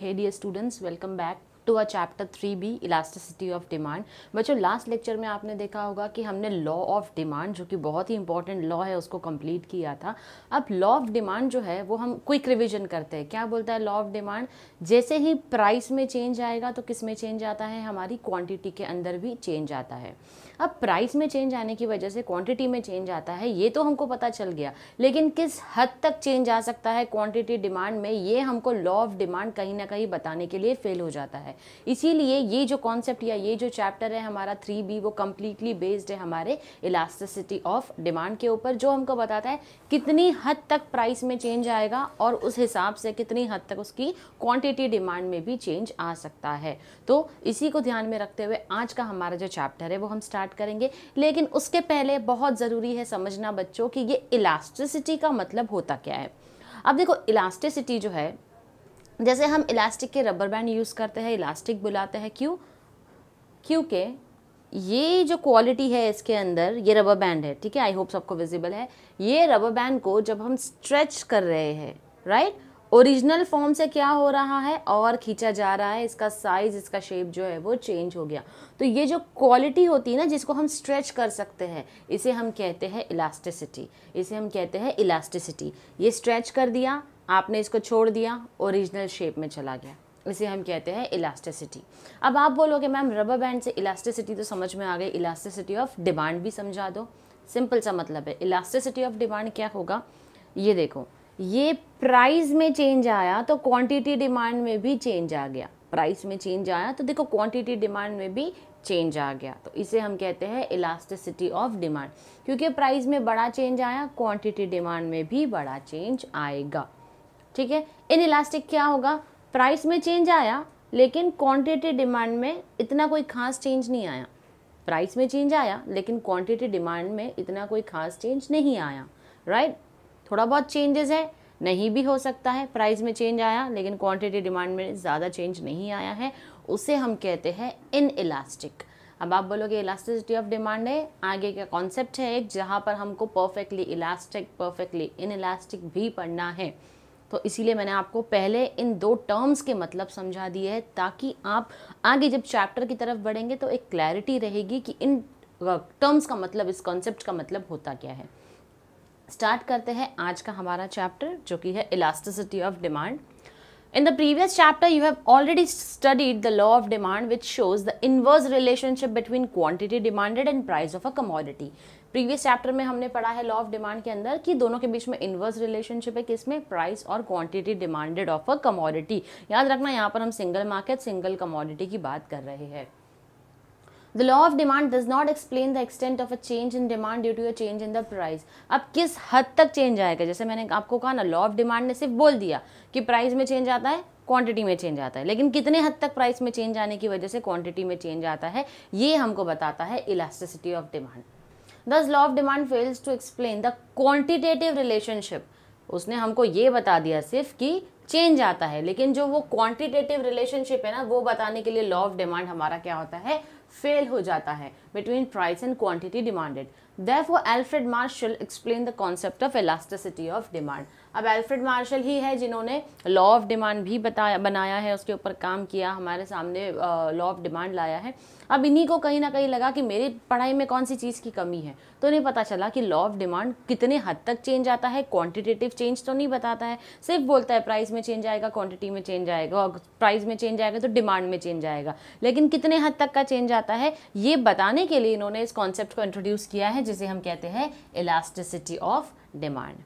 Hey dear students, welcome back to our chapter 3B elasticity of demand. बच्चों last lecture में आपने देखा होगा कि हमने लॉ ऑफ डिमांड जो कि बहुत ही इंपॉर्टेंट लॉ है उसको कंप्लीट किया था। अब लॉ ऑफ डिमांड जो है वो हम क्विक रिवीजन करते हैं। क्या बोलता है लॉ ऑफ डिमांड? जैसे ही प्राइस में चेंज आएगा तो किस में चेंज आता है? हमारी क्वांटिटी के अंदर भी चेंज आता है। अब प्राइस में चेंज आने की वजह से क्वांटिटी में चेंज आता है, ये तो हमको पता चल गया, लेकिन किस हद तक चेंज आ सकता है क्वांटिटी डिमांड में, ये हमको लॉ ऑफ डिमांड कहीं ना कहीं बताने के लिए फेल हो जाता है। इसीलिए ये जो कॉन्सेप्ट या ये जो चैप्टर है हमारा 3B वो कम्प्लीटली बेस्ड है हमारे इलास्टिसिटी ऑफ डिमांड के ऊपर, जो हमको बताता है कितनी हद तक प्राइस में चेंज आएगा और उस हिसाब से कितनी हद तक उसकी क्वांटिटी डिमांड में भी चेंज आ सकता है। तो इसी को ध्यान में रखते हुए आज का हमारा जो चैप्टर है वो हम स्टार्ट करेंगे, लेकिन उसके पहले बहुत ज़रूरी है समझना बच्चों कि ये इलास्टिसिटी का मतलब होता क्या है। अब देखो इलास्टिसिटी जो है, जैसे हम इलास्टिक के रबर बैंड यूज़ करते हैं, इलास्टिक बुलाते हैं, क्यों? क्योंकि ये जो क्वालिटी है इसके अंदर, ये रबर बैंड है, ठीक है, आई होप सबको विजिबल है। ये रबर बैंड को जब हम स्ट्रेच कर रहे हैं, राइट, ओरिजिनल फॉर्म से क्या हो रहा है और खींचा जा रहा है, इसका साइज, इसका शेप जो है वो चेंज हो गया। तो ये जो क्वालिटी होती है ना जिसको हम स्ट्रेच कर सकते हैं, इसे हम कहते हैं इलास्टिसिटी। इसे हम कहते हैं इलास्टिसिटी। ये स्ट्रेच कर दिया, आपने इसको छोड़ दिया, ओरिजिनल शेप में चला गया, इसे हम कहते हैं इलास्टिसिटी। अब आप बोलोगे मैम रबर बैंड से इलास्टिसिटी तो समझ में आ गई, इलास्टिसिटी ऑफ डिमांड भी समझा दो। सिंपल सा मतलब है, इलास्टिसिटी ऑफ डिमांड क्या होगा, ये देखो, ये प्राइस में चेंज आया तो क्वांटिटी डिमांड में भी चेंज आ गया। प्राइस में चेंज आया तो देखो क्वांटिटी डिमांड में भी चेंज आ गया, तो इसे हम कहते हैं इलास्टिसिटी ऑफ डिमांड। क्योंकि प्राइस में बड़ा चेंज आया, क्वांटिटी डिमांड में भी बड़ा चेंज आएगा, ठीक है। इन इलास्टिक क्या होगा, प्राइस में चेंज आया लेकिन क्वांटिटी डिमांड में इतना कोई खास चेंज नहीं आया। प्राइस में चेंज आया लेकिन क्वांटिटी डिमांड में इतना कोई खास चेंज नहीं आया, राइट। थोड़ा बहुत चेंजेस है, नहीं भी हो सकता है, प्राइस में चेंज आया लेकिन क्वांटिटी डिमांड में ज़्यादा चेंज नहीं आया है, उसे हम कहते हैं इन इलास्टिक। अब आप बोलोगे इलास्टिसिटी ऑफ डिमांड है, आगे का कॉन्सेप्ट है एक जहाँ पर हमको perfectly elastic, perfectly in elastic भी पढ़ना है। तो इसीलिए मैंने आपको पहले इन दो टर्म्स के मतलब समझा दिए हैं, ताकि आप आगे जब चैप्टर की तरफ बढ़ेंगे तो एक क्लैरिटी रहेगी कि इन टर्म्स का मतलब, इस कॉन्सेप्ट का मतलब होता क्या है। स्टार्ट करते हैं आज का हमारा चैप्टर जो कि है elasticity of demand. In the previous chapter, you have already studied the law of demand, which shows the inverse relationship between quantity demanded and price of a commodity. Previous chapter में हमने पढ़ा है law of demand के अंदर कि दोनों के बीच में इनवर्स रिलेशनशिप है, किसमें? प्राइस और quantity demanded of a commodity. याद रखना यहाँ पर हम सिंगल मार्केट, सिंगल कमोडिटी की बात कर रहे हैं। The law of demand does not explain the extent of a change in demand due to a change in the price. अब किस हद तक चेंज आएगा, जैसे मैंने आपको कहा ना, लॉ ऑफ डिमांड ने सिर्फ बोल दिया कि प्राइस में चेंज आता है, क्वांटिटी में चेंज आता है, लेकिन कितने हद तक प्राइस में चेंज आने की वजह से क्वांटिटी में चेंज आता है, ये हमको बताता है elasticity of demand. Thus law of demand fails to explain the quantitative relationship. उसने हमको ये बता दिया सिर्फ कि चेंज आता है, लेकिन जो वो क्वांटिटेटिव रिलेशनशिप है ना, वो बताने के लिए लॉ ऑफ डिमांड हमारा क्या होता है, फेल हो जाता है, between price and quantity demanded. Therefore Alfred Marshall explained the concept of elasticity of demand. अब एल्फ्रेड मार्शल ही है जिन्होंने लॉ ऑफ डिमांड भी बनाया है, उसके ऊपर काम किया, हमारे सामने लॉ ऑफ डिमांड लाया है। अब इन्हीं को कहीं ना कहीं लगा कि मेरी पढ़ाई में कौन सी चीज़ की कमी है, तो इन्हें पता चला कि लॉ ऑफ डिमांड कितने हद तक चेंज आता है, क्वांटिटेटिव चेंज तो नहीं बताता है, सिर्फ बोलता है प्राइस में चेंज आएगा, क्वांटिटी में चेंज आएगा, और प्राइस में चेंज आएगा तो डिमांड में चेंज आएगा, लेकिन कितने हद तक का चेंज आता है ये बताने के लिए इन्होंने इस कॉन्सेप्ट को इंट्रोड्यूस किया है, जिसे हम कहते हैं elasticity of demand.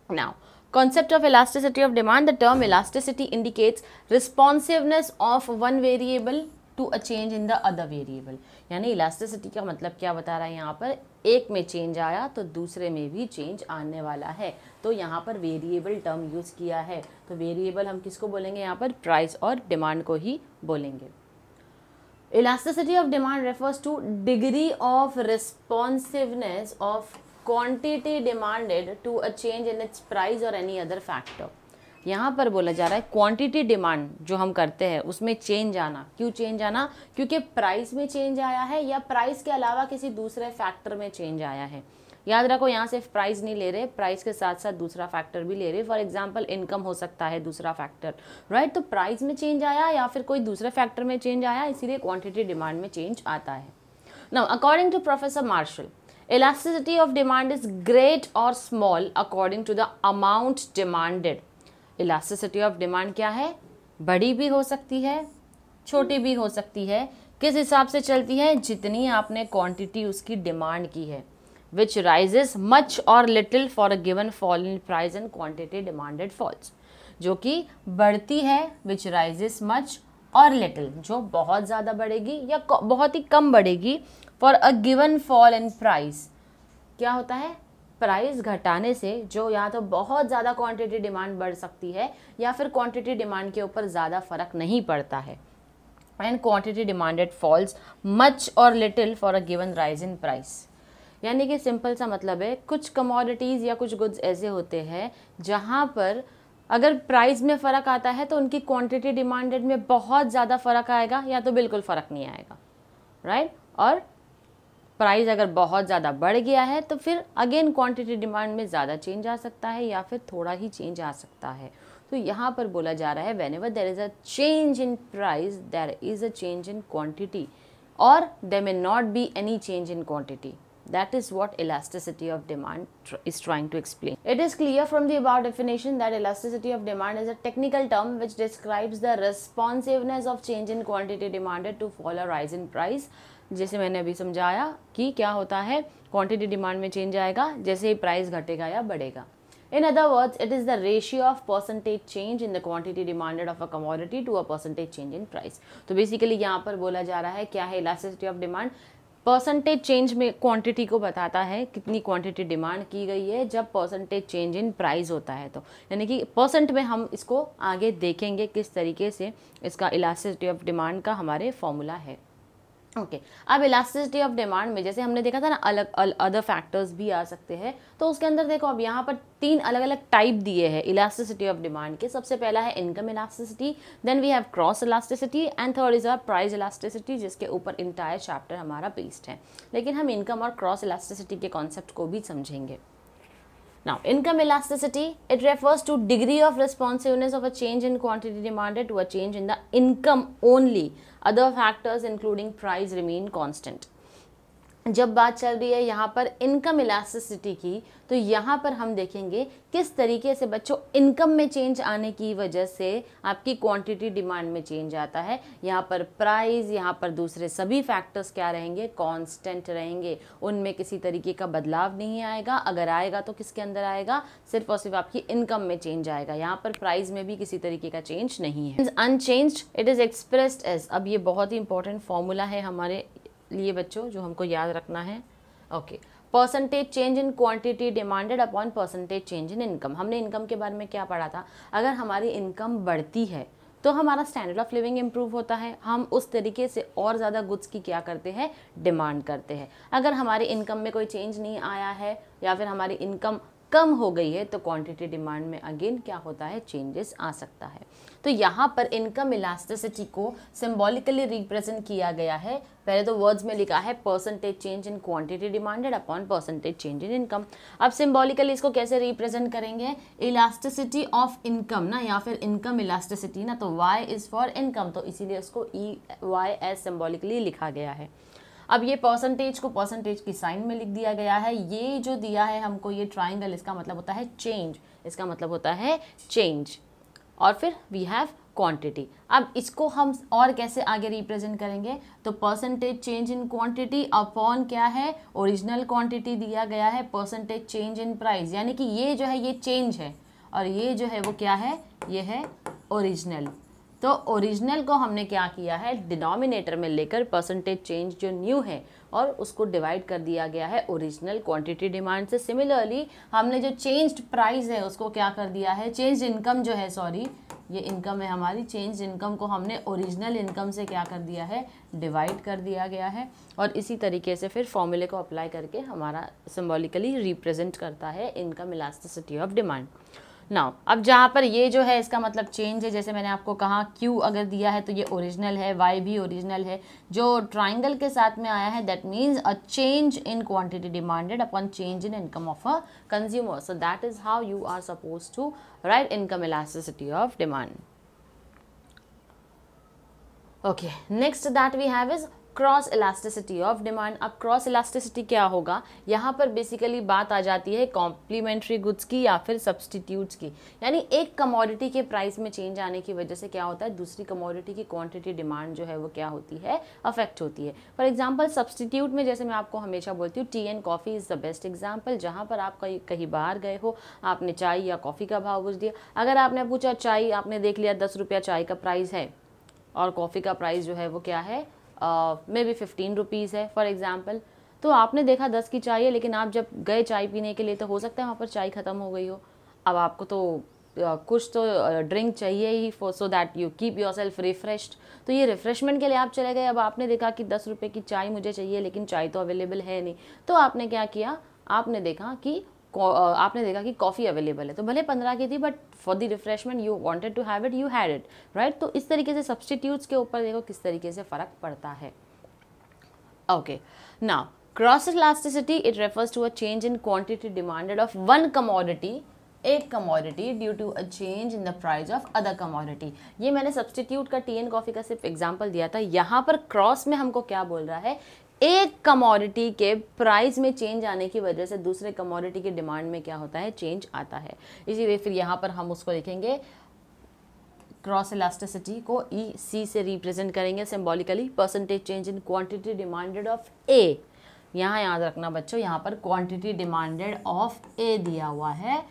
Now, concept of elasticity of demand, the term elasticity indicates responsiveness of one variable to a change in the other variable. यानी elasticity का मतलब क्या बता रहा है यहाँ पर, एक में चेंज आया तो दूसरे में भी चेंज आने वाला है, तो यहाँ पर वेरिएबल टर्म यूज़ किया है। तो वेरिएबल हम किसको बोलेंगे यहाँ पर, प्राइस और डिमांड को ही बोलेंगे। Elasticity of demand refers to degree of responsiveness of quantity demanded to a change in its price or any other factor. यहाँ पर बोला जा रहा है क्वांटिटी डिमांड जो हम करते हैं उसमें चेंज आना। क्यों चेंज आना? क्योंकि प्राइस में चेंज आया है या प्राइस के अलावा किसी दूसरे फैक्टर में चेंज आया है। याद रखो यहाँ सिर्फ प्राइस नहीं ले रहे, प्राइस के साथ साथ दूसरा फैक्टर भी ले रहे। फॉर एग्जांपल इनकम हो सकता है दूसरा फैक्टर, राइट। तो प्राइस में चेंज आया या फिर कोई दूसरे फैक्टर में चेंज आया, इसीलिए क्वांटिटी डिमांड में चेंज आता है। Now according to professor Marshall, elasticity of demand is great or small according to the amount demanded। elasticity of demand क्या है? बड़ी भी हो सकती है, छोटी भी हो सकती है। किस हिसाब से चलती है? जितनी आपने क्वांटिटी उसकी डिमांड की है। which rises much or little for a given fall in price and quantity demanded falls। जो कि बढ़ती है which rises much और little, जो बहुत ज़्यादा बढ़ेगी या बहुत ही कम बढ़ेगी for a given fall in price. क्या होता है? प्राइस घटाने से जो या तो बहुत ज़्यादा क्वांटिटी डिमांड बढ़ सकती है या फिर क्वांटिटी डिमांड के ऊपर ज़्यादा फर्क नहीं पड़ता है। And quantity demanded falls much और little for a given rise in price. यानी कि सिंपल सा मतलब है, कुछ कमोडिटीज़ या कुछ गुड्स ऐसे होते हैं जहाँ पर अगर प्राइस में फ़र्क आता है तो उनकी क्वांटिटी डिमांडेड में बहुत ज़्यादा फ़र्क आएगा या तो बिल्कुल फ़र्क नहीं आएगा, राइट। और प्राइस अगर बहुत ज़्यादा बढ़ गया है तो फिर अगेन क्वांटिटी डिमांड में ज़्यादा चेंज आ सकता है या फिर थोड़ा ही चेंज आ सकता है। तो यहाँ पर बोला जा रहा है whenever there is a change in price there is a change in quantity or there may not be any change in quantity। That is what elasticity of demand is trying to explain. It is clear from the above definition that elasticity of demand is a technical term which describes the responsiveness of change in quantity demanded to fall or rise in price। जैसे मैंने अभी समझाया कि क्या होता है, quantity demand में change आएगा जैसे ही प्राइस घटेगा या बढ़ेगा। In other words, it is the ratio of percentage change in the quantity demanded of a commodity to a percentage change in price। तो बेसिकली यहाँ पर बोला जा रहा है क्या है elasticity of demand, percentage change में क्वांटिटी को बताता है कितनी क्वांटिटी डिमांड की गई है जब परसेंटेज चेंज इन प्राइस होता है। तो यानी कि परसेंट में हम इसको आगे देखेंगे किस तरीके से इसका इलास्टिसिटी ऑफ डिमांड का हमारे फॉर्मूला है। ओके अब इलास्टिसिटी ऑफ डिमांड में जैसे हमने देखा था ना, अलग अदर फैक्टर्स भी आ सकते हैं। तो उसके अंदर देखो अब यहाँ पर 3 अलग अलग टाइप दिए हैं इलास्टिसिटी ऑफ डिमांड के। सबसे पहला है income elasticity, then we have cross elasticity and third is our price elasticity, जिसके ऊपर इंटायर चैप्टर हमारा बेस्ड है। लेकिन हम इनकम और क्रॉस इलास्टिसिटी के कॉन्सेप्ट को भी समझेंगे। Now, income elasticity, it refers to degree of responsiveness of a change in quantity demanded to a change in the income only. Other factors including price remain constant. जब बात चल रही है यहाँ पर इनकम इलास्टिसिटी की, तो यहाँ पर हम देखेंगे किस तरीके से बच्चों इनकम में चेंज आने की वजह से आपकी क्वांटिटी डिमांड में चेंज आता है। यहाँ पर प्राइस, यहाँ पर दूसरे सभी फैक्टर्स क्या रहेंगे? कांस्टेंट रहेंगे, उनमें किसी तरीके का बदलाव नहीं आएगा। अगर आएगा तो किसके अंदर आएगा? सिर्फ और सिर्फ आपकी इनकम में चेंज आएगा। यहाँ पर प्राइस में भी किसी तरीके का चेंज नहीं है। Unchanged it is expressed as, अब ये बहुत ही इंपॉर्टेंट फॉर्मूला है हमारे लिए बच्चों जो हमको याद रखना है। Okay, percentage change in quantity demanded upon percentage change in income. हमने इनकम के बारे में क्या पढ़ा था? अगर हमारी इनकम बढ़ती है तो हमारा स्टैंडर्ड ऑफ लिविंग इम्प्रूव होता है, हम उस तरीके से और ज़्यादा गुड्स की क्या करते हैं? डिमांड करते हैं। अगर हमारी इनकम में कोई चेंज नहीं आया है या फिर हमारी इनकम कम हो गई है तो क्वांटिटी डिमांड में अगेन क्या होता है? चेंजेस आ सकता है। तो यहाँ पर इनकम इलास्टिसिटी को सिंबॉलिकली रिप्रेजेंट किया गया है। पहले तो वर्ड्स में लिखा है percentage change in quantity demanded upon percentage change in income. अब सिंबॉलिकली इसको कैसे रिप्रेजेंट करेंगे? इलास्टिसिटी ऑफ इनकम ना, या फिर इनकम इलास्टिसिटी ना, तो Y इज फॉर इनकम, तो इसीलिए इसको EY एज सिंबॉलिकली लिखा गया है। अब ये परसेंटेज को परसेंटेज की साइन में लिख दिया गया है। ये जो दिया है हमको ये ट्राइंगल, इसका मतलब होता है चेंज, इसका मतलब होता है चेंज। और फिर वी हैव क्वांटिटी। अब इसको हम और कैसे आगे रिप्रेजेंट करेंगे? तो percentage change in quantity upon क्या है? ओरिजिनल क्वांटिटी दिया गया है परसेंटेज चेंज इन प्राइस, यानी कि ये जो है ये चेंज है और ये जो है वो क्या है? ये है ओरिजिनल। तो ओरिजिनल को हमने क्या किया है? डिनोमिनेटर में लेकर परसेंटेज चेंज जो न्यू है और उसको डिवाइड कर दिया गया है ओरिजिनल क्वांटिटी डिमांड से। सिमिलरली हमने जो चेंज्ड प्राइस है उसको क्या कर दिया है? चेंज इनकम जो है, सॉरी ये इनकम है हमारी, चेंज इनकम को हमने ओरिजिनल इनकम से क्या कर दिया है? डिवाइड कर दिया गया है। और इसी तरीके से फिर फॉर्मूले को अप्लाई करके हमारा सिम्बॉलिकली रिप्रेजेंट करता है income elasticity of demand. Now अब जहाँ पर ये जो है इसका मतलब चेंज है, जैसे मैंने आपको कहा क्यू अगर दिया है तो ये ओरिजिनल है, वाई भी ओरिजिनल है, जो ट्राइंगल के साथ में आया है that means a change in quantity demanded upon change in income of a consumer. So that is how you are suppose to write income elasticity of demand. Okay, next that we have is cross elasticity of demand. अब cross elasticity क्या होगा, यहाँ पर basically बात आ जाती है complementary goods की या फिर सब्सटीट्यूट्स की. यानी एक कमोडिटी के प्राइस में चेंज आने की वजह से क्या होता है, दूसरी कमोडिटी की क्वांटिटी डिमांड जो है वो क्या होती है, अफेक्ट होती है. फॉर एग्जांपल सब्सटीट्यूट में जैसे मैं आपको हमेशा बोलती हूँ T and coffee is the best example. जहाँ पर आप कहीं बाहर गए हो, आपने चाय या कॉफ़ी का भाव पूछ दिया. अगर आपने पूछा चाय, आपने देख लिया 10 रुपया चाय का प्राइस है और कॉफ़ी का प्राइस जो है वो क्या है, मे बी 15 रुपीज़ है फॉर एग्जाम्पल. तो आपने देखा 10 की चाय है, लेकिन आप जब गए चाय पीने के लिए तो हो सकता है वहाँ पर चाय ख़त्म हो गई हो. अब आपको तो कुछ तो ड्रिंक चाहिए ही for so that you keep yourself refreshed. तो ये रिफ्रेशमेंट के लिए आप चले गए. अब आपने देखा कि 10 रुपये की चाय मुझे चाहिए, लेकिन चाय तो अवेलेबल है नहीं. तो आपने क्या किया, आपने देखा कि कॉफ़ी अवेलेबल है. तो भले 15 की थी, but for the refreshment you wanted to have it, you had it, right. तो इस तरीके से सब्सटीट्यूट्स के ऊपर देखो किस तरीके से फ़र्क पड़ता है. Okay, now cross elasticity it refers to a change in quantity demanded of one commodity, एक commodity due to a change in the price of other commodity. ये मैंने सब्सटीट्यूट का टी एंड कॉफ़ी का सिर्फ एग्जांपल दिया था. यहाँ पर क्रॉस में हमको क्या बोल रहा है, एक कमोडिटी के प्राइस में चेंज आने की वजह से दूसरे कमोडिटी के डिमांड में क्या होता है, चेंज आता है. इसीलिए फिर यहाँ पर हम उसको लिखेंगे, क्रॉस इलास्टिसिटी को ई सी से रिप्रेजेंट करेंगे symbolically. Percentage change in quantity demanded of A. यहाँ याद रखना बच्चों, यहाँ पर क्वांटिटी डिमांडेड ऑफ ए दिया हुआ है,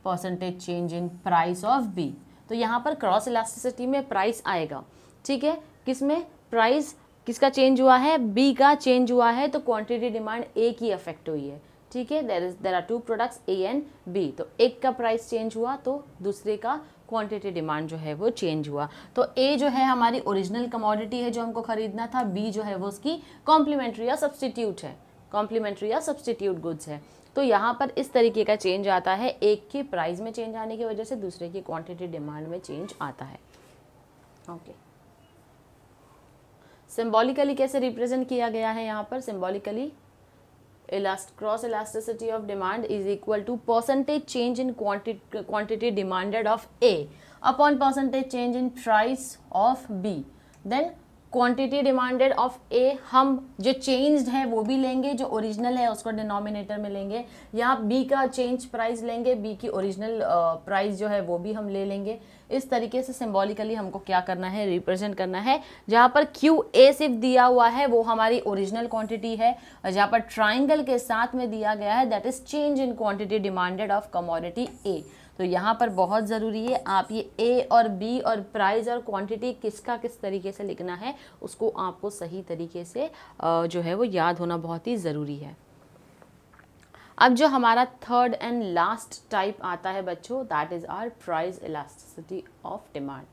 percentage change in price of B. तो यहाँ पर क्रॉस इलास्टिसिटी में प्राइस आएगा, ठीक है. किसमें प्राइस, किसका चेंज हुआ है, बी का चेंज हुआ है, तो क्वांटिटी डिमांड ए की अफेक्ट हुई है, ठीक है. There are two products A and B. तो एक का प्राइस चेंज हुआ तो दूसरे का क्वांटिटी डिमांड जो है वो चेंज हुआ. तो ए जो है हमारी ओरिजिनल कमोडिटी है जो हमको खरीदना था, बी जो है वो उसकी कॉम्प्लीमेंट्री या सब्सटीट्यूट है, कॉम्प्लीमेंट्री या सब्सटीट्यूट गुड्स है. तो यहाँ पर इस तरीके का चेंज आता है, एक के प्राइस में चेंज आने की वजह से दूसरे की क्वांटिटी डिमांड में चेंज आता है. ओके, सिंबॉलिकली कैसे रिप्रेजेंट किया गया है यहाँ पर, symbolically cross elasticity of demand is equal to percentage change in quantity demanded of A upon percentage change in price of B. Then quantity demanded of A, हम जो चेंज्ड है वो भी लेंगे, जो ओरिजिनल है उसको डिनोमिनेटर में लेंगे. यहाँ बी का चेंज प्राइस लेंगे, बी की ओरिजिनल प्राइस जो है वो भी हम ले लेंगे. इस तरीके से सिंबॉलिकली हमको क्या करना है, रिप्रेजेंट करना है. जहाँ पर क्यू ए सिर्फ दिया हुआ है वो हमारी ओरिजिनल क्वांटिटी है, और जहाँ पर ट्राइंगल के साथ में दिया गया है that is change in quantity demanded of commodity A. तो यहाँ पर बहुत ज़रूरी है आप ये ए और बी और प्राइस और क्वांटिटी किसका किस तरीके से लिखना है उसको आपको सही तरीके से जो है वो याद होना बहुत ही ज़रूरी है. अब जो हमारा थर्ड एंड लास्ट टाइप आता है बच्चों, that is our price elasticity of demand.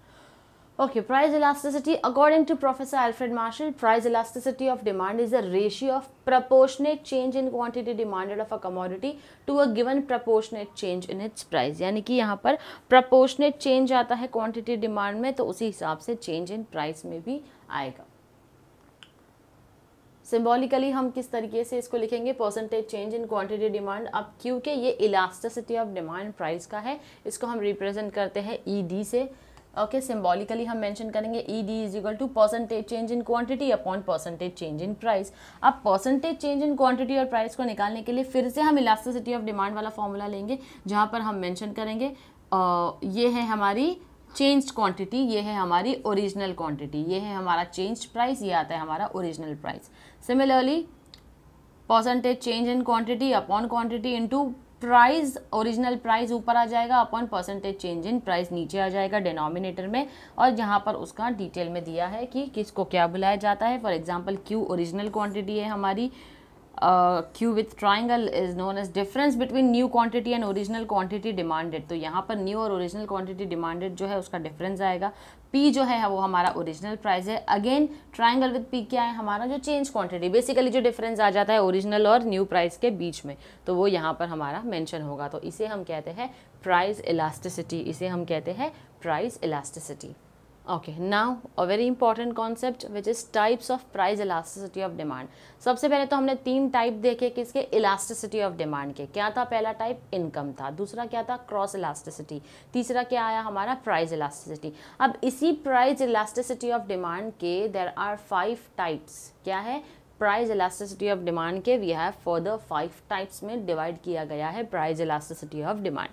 Okay, price elasticity. According to Professor Alfred Marshall, price elasticity of demand is a ratio of proportionate change in quantity demanded of a commodity to a given proportionate change in its price. यानी कि यहाँ पर proportionate change आता है quantity demand में, तो उसी हिसाब से change in price में भी आएगा. सिंबॉलिकली हम किस तरीके से इसको लिखेंगे, percentage change in quantity demand. अब क्योंकि ये इलास्टिसिटी ऑफ डिमांड प्राइस का है, इसको हम रिप्रेजेंट करते हैं ई डी से. ओके, सिंबॉलिकली हम मेंशन करेंगे E D is equal to percentage change in quantity upon percentage change in price. अब परसेंटेज चेंज इन क्वांटिटी और प्राइस को निकालने के लिए फिर से हम इलास्टिसिटी ऑफ डिमांड वाला फॉर्मूला लेंगे, जहाँ पर हम मेंशन करेंगे ये है हमारी चेंज्ड क्वांटिटी, ये है हमारी ओरिजिनल क्वांटिटी, ये है हमारा चेंज्ड प्राइस, ये आता है हमारा original price. Similarly percentage change in quantity upon quantity into price, original price ऊपर आ जाएगा upon percentage change in price नीचे आ जाएगा डिनोमिनेटर में, और जहाँ पर उसका डिटेल में दिया है कि किसको क्या बुलाया जाता है. For example Q original quantity है हमारी, Q with triangle is known age difference between new quantity and original quantity demanded. तो यहाँ पर न्यू और ओरिजिनल क्वांटिटी डिमांडेड जो है उसका डिफरेंस आएगा। पी जो है वो हमारा ओरिजिनल प्राइस है। अगेन ट्राइंगल विथ पी क्या है, हमारा जो चेंज क्वांटिटी, बेसिकली जो डिफरेंस आ जाता है ओरिजिनल और न्यू प्राइस के बीच में, तो वो यहाँ पर हमारा मेंशन होगा। तो इसे हम कहते हैं प्राइस इलास्टिसिटी, इसे हम कहते हैं price elasticity. Okay, now a very important concept which is types of price elasticity of demand. सबसे पहले तो हमने 3 टाइप देखे किसके, इलास्टिसिटी ऑफ डिमांड के। क्या था, पहला टाइप इनकम था, दूसरा क्या था क्रॉस इलास्टिसिटी, तीसरा क्या आया हमारा प्राइस इलास्टिसिटी। अब इसी प्राइस इलास्टिसिटी ऑफ डिमांड के देयर आर 5 टाइप्स। क्या है, प्राइस इलास्टिसिटी ऑफ डिमांड के वी हैव फर्दर 5 टाइप्स में डिवाइड किया गया है प्राइस इलास्टिसिटी ऑफ डिमांड।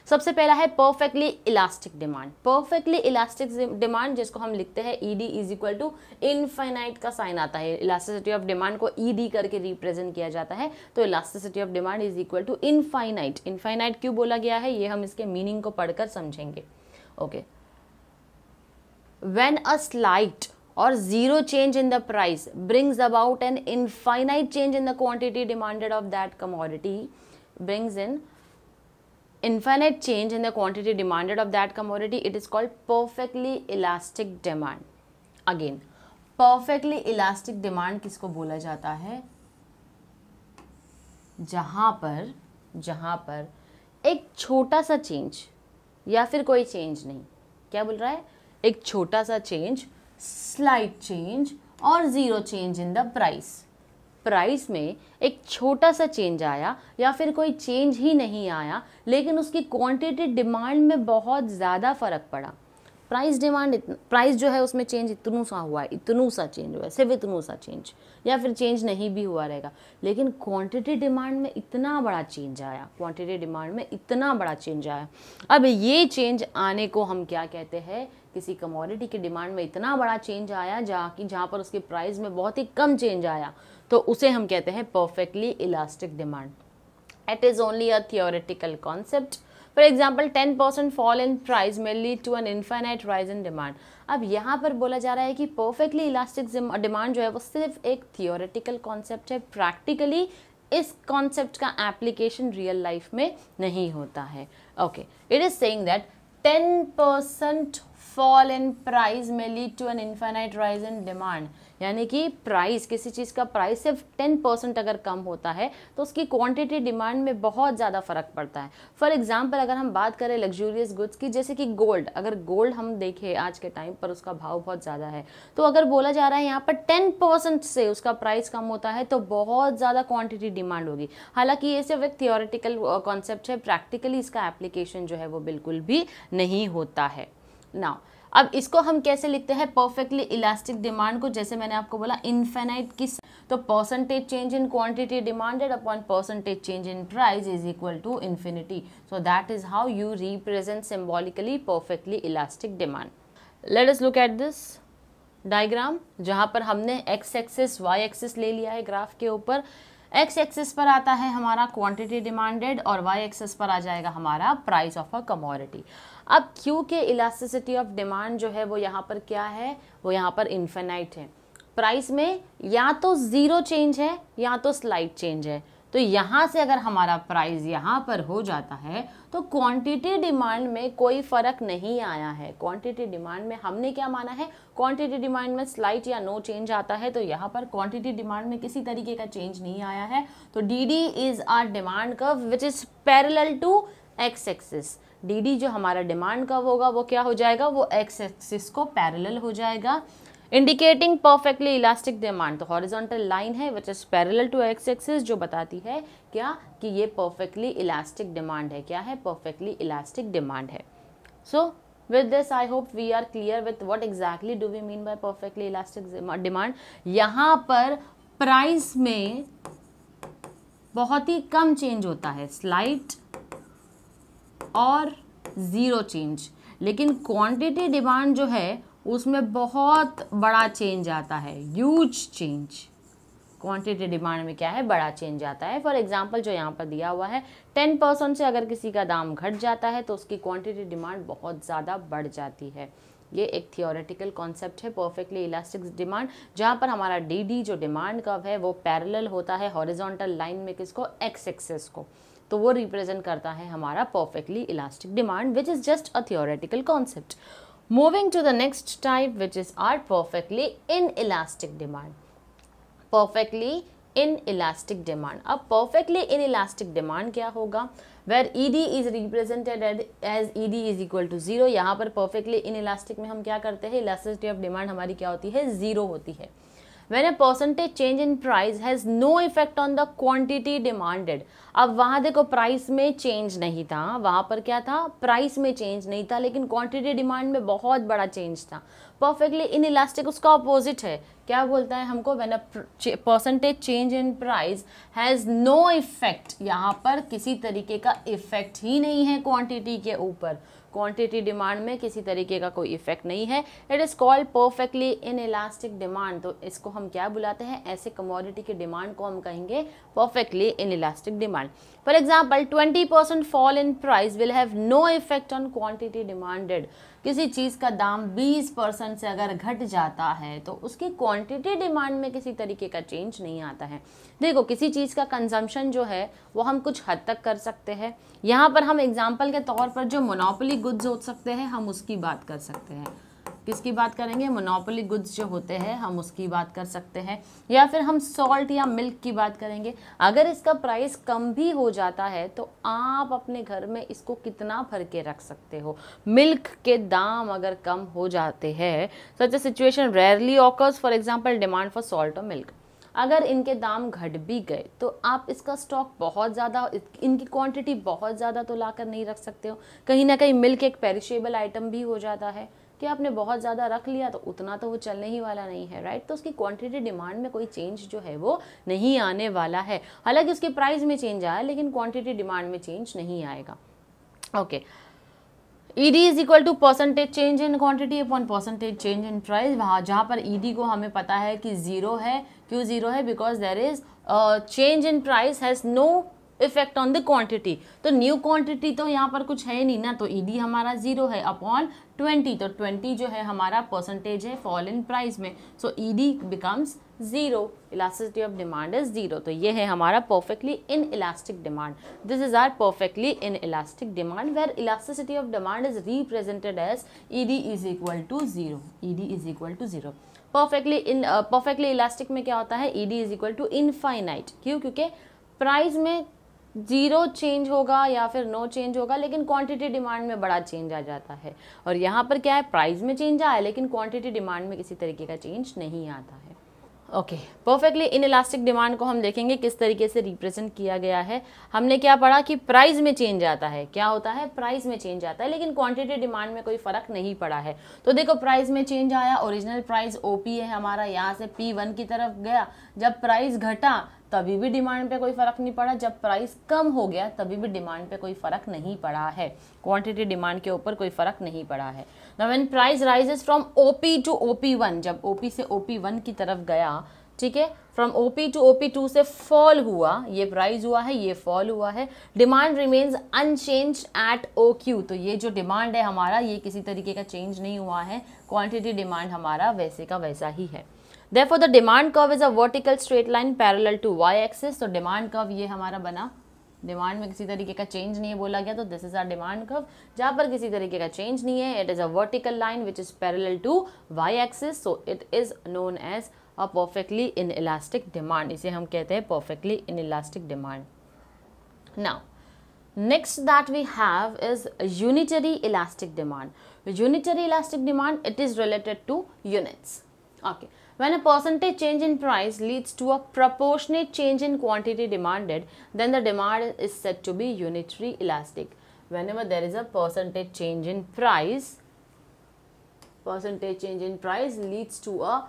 सबसे पहला है perfectly elastic demand. Perfectly elastic demand जिसको हम लिखते हैं ED is equal to infinite का साइन आता है, इलास्टिसिटी ऑफ डिमांड को ईडी करके रिप्रेजेंट किया जाता है। तो elasticity of demand is equal to infinite. Infinite क्यों बोला गया है, ये हम इसके मीनिंग को पढ़कर समझेंगे। Okay, when a slight or zero change in the price brings about an infinite change in the quantity demanded of that commodity, brings in infinite change in the quantity demanded of that commodity, it is called perfectly elastic demand. Again, perfectly elastic demand किसको बोला जाता है, जहां पर एक छोटा सा change या फिर कोई चेंज नहीं, क्या बोल रहा है, एक छोटा सा चेंज, स्लाइट चेंज और zero change in the price. Price में एक छोटा सा चेंज आया या फिर कोई चेंज ही नहीं आया, लेकिन उसकी क्वांटिटी डिमांड में बहुत ज़्यादा फर्क पड़ा। प्राइस जो है उसमें चेंज इतनू सा हुआ है, इतनू सा चेंज हुआ है, सिर्फ इतनू सा चेंज, या फिर चेंज नहीं भी हुआ रहेगा, लेकिन क्वांटिटी डिमांड में इतना बड़ा चेंज आया, क्वांटिटी डिमांड में इतना बड़ा चेंज आया। अब ये चेंज आने को हम क्या कहते हैं, किसी कमोडिटी की डिमांड में इतना बड़ा चेंज आया जहाँ पर उसके प्राइस में बहुत ही कम चेंज आया, तो उसे हम कहते हैं perfectly elastic demand. It is only a theoretical concept. For example 10% fall in price may lead to an infinite rise in demand. अब यहाँ पर बोला जा रहा है कि परफेक्टली इलास्टिक डिमांड जो है वो सिर्फ एक थियोरेटिकल कॉन्सेप्ट है, प्रैक्टिकली इस कॉन्सेप्ट का एप्लीकेशन रियल लाइफ में नहीं होता है। Okay, it is saying that 10% fall in price may lead to an infinite rise in demand, यानी कि प्राइस, किसी चीज़ का प्राइस सिर्फ 10% अगर कम होता है तो उसकी क्वांटिटी डिमांड में बहुत ज़्यादा फर्क पड़ता है। फॉर एग्जांपल अगर हम बात करें लग्जूरियस गुड्स की, जैसे कि गोल्ड, अगर गोल्ड हम देखें आज के टाइम पर उसका भाव बहुत ज़्यादा है, तो अगर बोला जा रहा है यहाँ पर 10% से उसका प्राइस कम होता है तो बहुत ज़्यादा क्वान्टिटी डिमांड होगी। हालांकि ये सिर्फ एक थियोरेटिकल कॉन्सेप्ट है, प्रैक्टिकली इसका एप्लीकेशन जो है वो बिल्कुल भी नहीं होता है। नाउ अब इसको हम कैसे लिखते हैं परफेक्टली इलास्टिक डिमांड को, जैसे मैंने आपको बोला इनफाइनाइट किस, तो percentage change in quantity demanded upon percentage change in price is equal to infinity. So that is how you represent symbolically perfectly elastic demand. Let us look at this diagram, जहाँ पर हमने x axis Y axis ले लिया है graph के ऊपर। X axis पर आता है हमारा क्वांटिटी डिमांडेड और वाई एक्सिस पर आ जाएगा हमारा प्राइस ऑफ अ कमोडिटी। अब क्यू के इलास्टिसिटी ऑफ डिमांड जो है वो यहाँ पर क्या है, वो यहाँ पर इन्फिनाइट है। प्राइस में या तो ज़ीरो चेंज है या तो स्लाइट चेंज है, तो यहाँ से अगर हमारा प्राइस यहाँ पर हो जाता है तो क्वांटिटी डिमांड में कोई फ़र्क नहीं आया है। क्वांटिटी डिमांड में हमने क्या माना है, क्वांटिटी डिमांड में स्लाइट या नो चेंज आता है, तो यहाँ पर क्वांटिटी डिमांड में किसी तरीके का चेंज नहीं आया है। तो D D is our demand curve which is parallel to X axis. D D जो हमारा डिमांड कर्व होगा वो क्या हो जाएगा, वो एक्स एक्सिस को पैरेलल हो जाएगा, इंडिकेटिंग परफेक्टली इलास्टिक डिमांड। तो हॉरिजॉन्टल लाइन है which is parallel to X axis, जो बताती है क्या, कि ये परफेक्टली इलास्टिक डिमांड है। क्या है, परफेक्टली इलास्टिक डिमांड है। So with this I hope we are clear with what exactly do we mean by perfectly elastic demand. यहाँ पर प्राइस में बहुत ही कम चेंज होता है, स्लाइट और ज़ीरो चेंज, लेकिन क्वांटिटी डिमांड जो है उसमें बहुत बड़ा चेंज आता है, ह्यूज चेंज। क्वांटिटी डिमांड में क्या है, बड़ा चेंज आता है। फॉर एग्जांपल जो यहाँ पर दिया हुआ है 10% से अगर किसी का दाम घट जाता है तो उसकी क्वांटिटी डिमांड बहुत ज़्यादा बढ़ जाती है। ये एक थियोरेटिकल कॉन्सेप्ट है परफेक्टली इलास्टिक डिमांड, जहाँ पर हमारा डी जो डिमांड कर्व है वो पैरेलल होता है हॉरिजॉन्टल लाइन में किसको, एक्स एक्सिस को, तो वो रिप्रेजेंट करता है हमारा perfectly elastic demand, which is just a theoretical concept. Moving to the next type which is our perfectly inelastic demand. Perfectly inelastic demand. अब परफेक्टली इन इलास्टिक डिमांड क्या होगा, where ED is represented as ED is equal to 0. यहाँ पर perfectly in elastic में हम क्या करते हैं, इलास्टिसिटी ऑफ डिमांड हमारी क्या होती है, 0 होती है. When a percentage change in price has no effect on the quantity demanded. अब वहाँ देखो प्राइस में चेंज नहीं था, वहाँ पर क्या था, प्राइस में चेंज नहीं था, लेकिन क्वांटिटी डिमांड में बहुत बड़ा चेंज था. परफेक्टली इन इलास्टिक उसका अपोजिट है. क्या बोलता है हमको, when a percentage change in price has no effect, यहाँ पर किसी तरीके का इफेक्ट ही नहीं है क्वांटिटी के ऊपर, क्वांटिटी डिमांड में किसी तरीके का कोई इफेक्ट नहीं है. It is called perfectly inelastic demand. तो इसको हम क्या बुलाते हैं, ऐसे कमोडिटी की डिमांड को हम कहेंगे perfectly inelastic demand. For example 20% fall in price will have no effect on quantity demanded. किसी चीज़ का दाम 20% से अगर घट जाता है तो उसकी क्वांटिटी डिमांड में किसी तरीके का चेंज नहीं आता है. देखो किसी चीज़ का कंजम्पशन जो है वो हम कुछ हद तक कर सकते हैं. यहाँ पर हम एग्जाम्पल के तौर पर जो मोनोपोली गुड्स हो सकते हैं हम उसकी बात कर सकते हैं. किसकी बात करेंगे, मोनोपोली गुड्स जो होते हैं हम उसकी बात कर सकते हैं, या फिर हम सॉल्ट या मिल्क की बात करेंगे. अगर इसका प्राइस कम भी हो जाता है तो आप अपने घर में इसको कितना भर के रख सकते हो. मिल्क के दाम अगर कम हो जाते हैं, such a situation rarely occurs, for example demand for salt और मिल्क. अगर इनके दाम घट भी गए तो आप इसका स्टॉक बहुत ज़्यादा, इनकी क्वांटिटी बहुत ज़्यादा तो लाकर नहीं रख सकते हो. कहीं ना कहीं मिल्क एक पेरिशेबल आइटम भी हो जाता है कि आपने बहुत ज़्यादा रख लिया तो उतना तो वो चलने ही वाला नहीं है, राइट. तो उसकी क्वांटिटी डिमांड में कोई चेंज जो है वो नहीं आने वाला है. हालांकि उसके प्राइस में चेंज आया लेकिन क्वांटिटी डिमांड में चेंज नहीं आएगा. Okay. ED is equal to percentage change in quantity upon percentage change in price. वहाँ जहाँ पर ED को हमें पता है कि 0 है. क्यों 0 है, because there is change in price has no effect on the quantity. तो न्यू क्वांटिटी तो यहाँ पर कुछ है नहीं ना, तो ED हमारा 0 है अपॉन 20. तो 20 जो है हमारा परसेंटेज है फॉल इन प्राइस में, so ED becomes 0. Elasticity of demand is 0. तो ये है हमारा perfectly inelastic demand. This is our perfectly inelastic demand where elasticity of demand is represented as ED is equal to 0. ED is equal to 0. Perfectly elastic में क्या होता है, ED is equal to infinite. क्यों, क्योंकि price में 0 change होगा या फिर नो चेंज होगा, लेकिन क्वांटिटी डिमांड में बड़ा चेंज आ जाता है. और यहाँ पर क्या है, प्राइस में चेंज आया लेकिन क्वांटिटी डिमांड में किसी तरीके का चेंज नहीं आता है. Okay. Perfectly inelastic demand को हम देखेंगे किस तरीके से रिप्रेजेंट किया गया है. हमने क्या पढ़ा कि प्राइस में चेंज आता है. क्या होता है, प्राइस में चेंज आता है लेकिन क्वांटिटी डिमांड में कोई फर्क नहीं पड़ा है. तो देखो प्राइस में चेंज आया, ओरिजिनल प्राइस OP है हमारा, यहाँ से P1 की तरफ गया. जब प्राइस घटा तभी भी डिमांड पे कोई फर्क नहीं पड़ा, जब प्राइस कम हो गया तभी भी डिमांड पे कोई फर्क नहीं पड़ा है. क्वांटिटी डिमांड के ऊपर कोई फर्क नहीं पड़ा है. Now when price rises from OP to OP1, जब OP से OP1 की तरफ गया, ठीक है, फ्रॉम OP टू OP2 से फॉल हुआ, ये प्राइस हुआ है, ये फॉल हुआ है. Demand remains unchanged at OQ. तो ये जो डिमांड है हमारा ये किसी तरीके का चेंज नहीं हुआ है. क्वांटिटी डिमांड हमारा वैसे का वैसा ही है. Therefore, the demand curve is a vertical straight line parallel to y-axis. तो डिमांड कर्व ये हमारा बना, डिमांड में किसी तरीके का चेंज नहीं है बोला गया, तो this is our demand curve जहाँ पर किसी तरीके का चेंज नहीं है. It is a vertical line which is parallel to y-axis, so it is known as a perfectly inelastic demand. इसे हम कहते हैं perfectly inelastic demand. Now next that we have is unitary elastic demand. Unitary elastic demand, it is related to units. Okay. When a percentage change in price leads to a proportionate change in quantity demanded, then the demand is said to be unitary elastic. Whenever there is a percentage change in price leads to a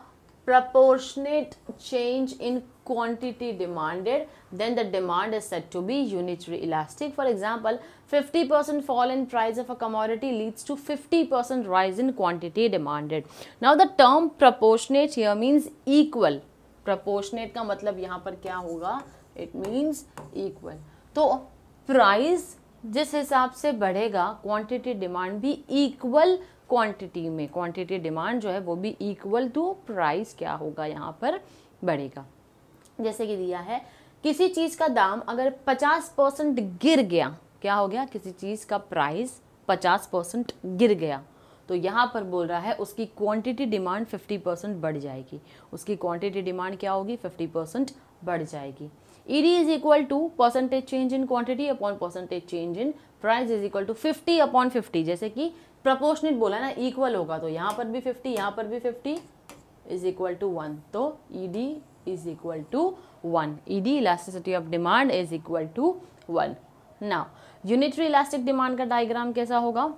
proportionate change in quantity demanded, then the demand is said to be unitary elastic. For example, 50% fall in price of a commodity leads to 50% rise in quantity demanded. Now the term proportionate here means equal. Proportionate का मतलब यहाँ पर क्या होगा, it means equal. तो price जिस हिसाब से बढ़ेगा क्वांटिटी डिमांड भी इक्वल क्वांटिटी में, क्वांटिटी डिमांड जो है वो भी इक्वल टू प्राइस क्या होगा यहाँ पर बढ़ेगा। जैसे कि दिया है किसी चीज़ का दाम अगर 50% गिर गया, क्या हो गया, किसी चीज़ का प्राइस 50% गिर गया, तो यहाँ पर बोल रहा है उसकी क्वांटिटी डिमांड 50% बढ़ जाएगी। उसकी क्वांटिटी डिमांड क्या होगी, 50% बढ़ जाएगी। ED is equal to percentage change in quantity upon percentage change in price is equal to 50 upon 50। जैसे कि प्रपोर्शनेट बोला ना, इक्वल होगा, तो यहाँ पर भी 50, यहाँ पर भी 50 इज इक्वल टू 1, तो ED is equal to 1। ED elasticity of demand is equal to 1। Now unitary elastic demand का डायग्राम कैसा होगा,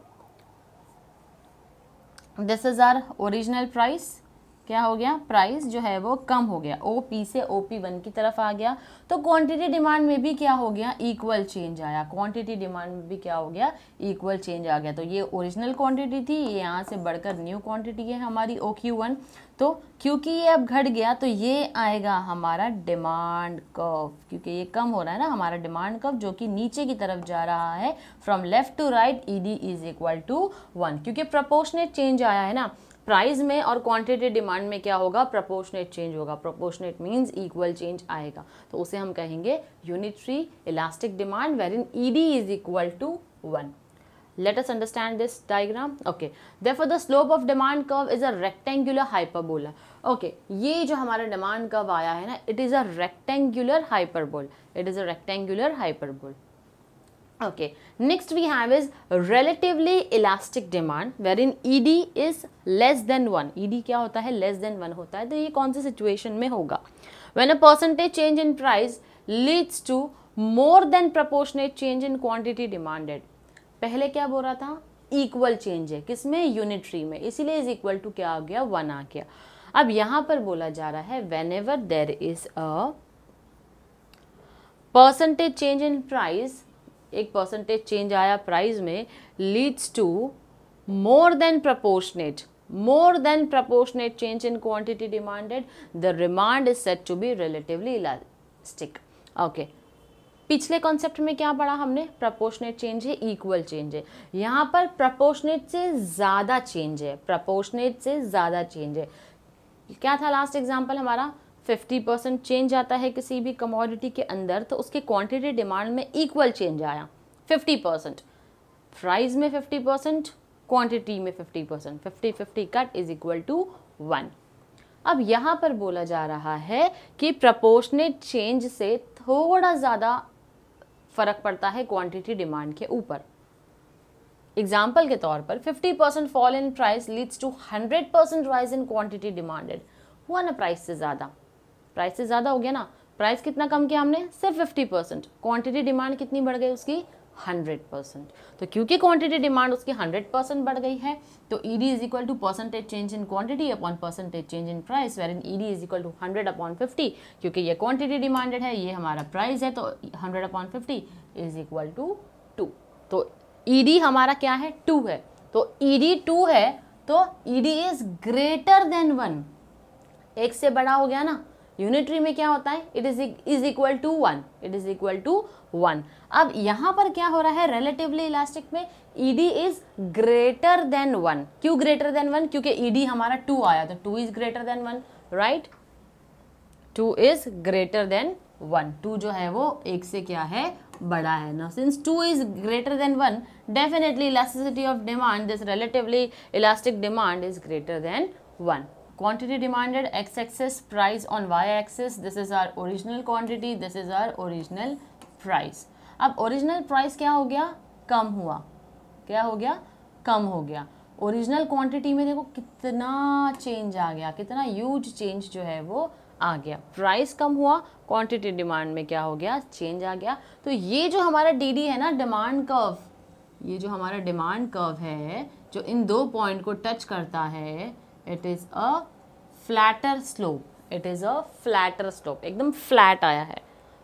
this is our original price, क्या हो गया, प्राइस जो है वो कम हो गया, OP से OP1 की तरफ आ गया, तो क्वांटिटी डिमांड में भी क्या हो गया, इक्वल चेंज आया। क्वांटिटी डिमांड में भी क्या हो गया, इक्वल चेंज आ गया। तो ये ओरिजिनल क्वांटिटी थी, ये यहाँ से बढ़कर न्यू क्वांटिटी है हमारी OQ1, तो क्योंकि ये अब घट गया तो ये आएगा हमारा डिमांड कर्व, क्योंकि ये कम हो रहा है ना हमारा डिमांड कर्व, जो कि नीचे की तरफ जा रहा है from left to right. ED is equal to 1, क्योंकि प्रोपोर्शनेट चेंज आया है ना प्राइस में, और क्वांटिटी डिमांड में क्या होगा, प्रोपोर्शनेट चेंज होगा। प्रोपोर्शनेट मींस इक्वल चेंज आएगा, तो उसे हम कहेंगे unitary elastic demand wherein ED is equal to 1। Let us understand this diagram. Okay, therefore the slope of demand curve is a rectangular hyperbola. Okay, ये जो हमारा demand curve आया है ना, it is a rectangular hyperbole. It is a rectangular hyperbole. Okay, next we have is relatively elastic demand wherein ED is less than 1. ED क्या होता है, less than 1 होता है। तो ये कौन सी situation में होगा, when a percentage change in price leads to more than proportionate change in quantity demanded. पहले क्या बोल रहा था, इक्वल चेंज है, किसमें, यूनिटरी में, इसीलिए इज इक्वल टू क्या आ गया, 1 आ गया। अब यहां पर बोला जा रहा है whenever there is a percentage change in price, एक परसेंटेज चेंज आया प्राइस में, leads to more than proportionate change in quantity demanded, the demand is said to be relatively elastic. Okay, पिछले कॉन्सेप्ट में क्या पढ़ा हमने, प्रपोर्शनेट चेंज है, equal change है। यहाँ पर प्रपोर्शनेट से ज़्यादा चेंज है, प्रपोर्शनेट से ज़्यादा चेंज है। क्या था लास्ट एग्जांपल हमारा, 50% चेंज आता है किसी भी कमोडिटी के अंदर, तो उसके क्वांटिटी डिमांड में इक्वल चेंज आया 50%, प्राइस में 50%, क्वांटिटी में 50%, 50-50 कट इज इक्वल टू 1। अब यहाँ पर बोला जा रहा है कि प्रपोर्शनेट चेंज से थोड़ा ज़्यादा फर्क पड़ता है क्वांटिटी डिमांड के ऊपर। एग्जाम्पल के तौर पर 50% fall in price leads to 100% rise in quantity demanded. हुआ ना प्राइस से ज़्यादा हो गया ना, प्राइस कितना कम किया हमने, सिर्फ 50%, क्वांटिटी डिमांड कितनी बढ़ गई उसकी, 100%। तो क्योंकि क्वांटिटी डिमांड उसकी 100% बढ़ गई है, तो ED is equal to percentage change in quantity upon percentage change in price, wherein ED is equal to 100 upon 50, क्योंकि ये क्वांटिटी डिमांडेड है, ये हमारा प्राइस है, तो 100 अपॉन 50 इज इक्वल टू 2। तो ED हमारा क्या है, 2 है, तो ED 2 है, तो ED इज ग्रेटर देन 1, एक से बड़ा हो गया ना। यूनिटरी में क्या होता है, it is equal to 1, it is equal to 1। अब यहां पर क्या हो रहा है, रिलेटिवली इलास्टिक में ED इज ग्रेटर देन 1। क्यों ग्रेटर देन 1, क्योंकि ED हमारा 2 आया, तो 2 is greater than 1, right, 2 is greater than 1। 2 जो है वो 1 से क्या है, बड़ा है ना। Since 2 is greater than 1, definitely elasticity of demand, this relatively elastic demand is greater than 1। Quantity demanded x-axis, price on y-axis. This is our original quantity. This is our original price. अब original price क्या हो गया, कम हुआ, क्या हो गया, कम हो गया। ओरिजिनल क्वांटिटी में देखो कितना चेंज आ गया, कितना ह्यूज चेंज जो है वो आ गया। प्राइस कम हुआ, क्वांटिटी डिमांड में क्या हो गया, चेंज आ गया। तो ये जो हमारा DD है ना, डिमांड कर्व, ये जो हमारा डिमांड कर्व है, जो इन दो पॉइंट को टच करता है, it is a flatter slope, it is a flatter slope, एकदम फ्लैट आया है,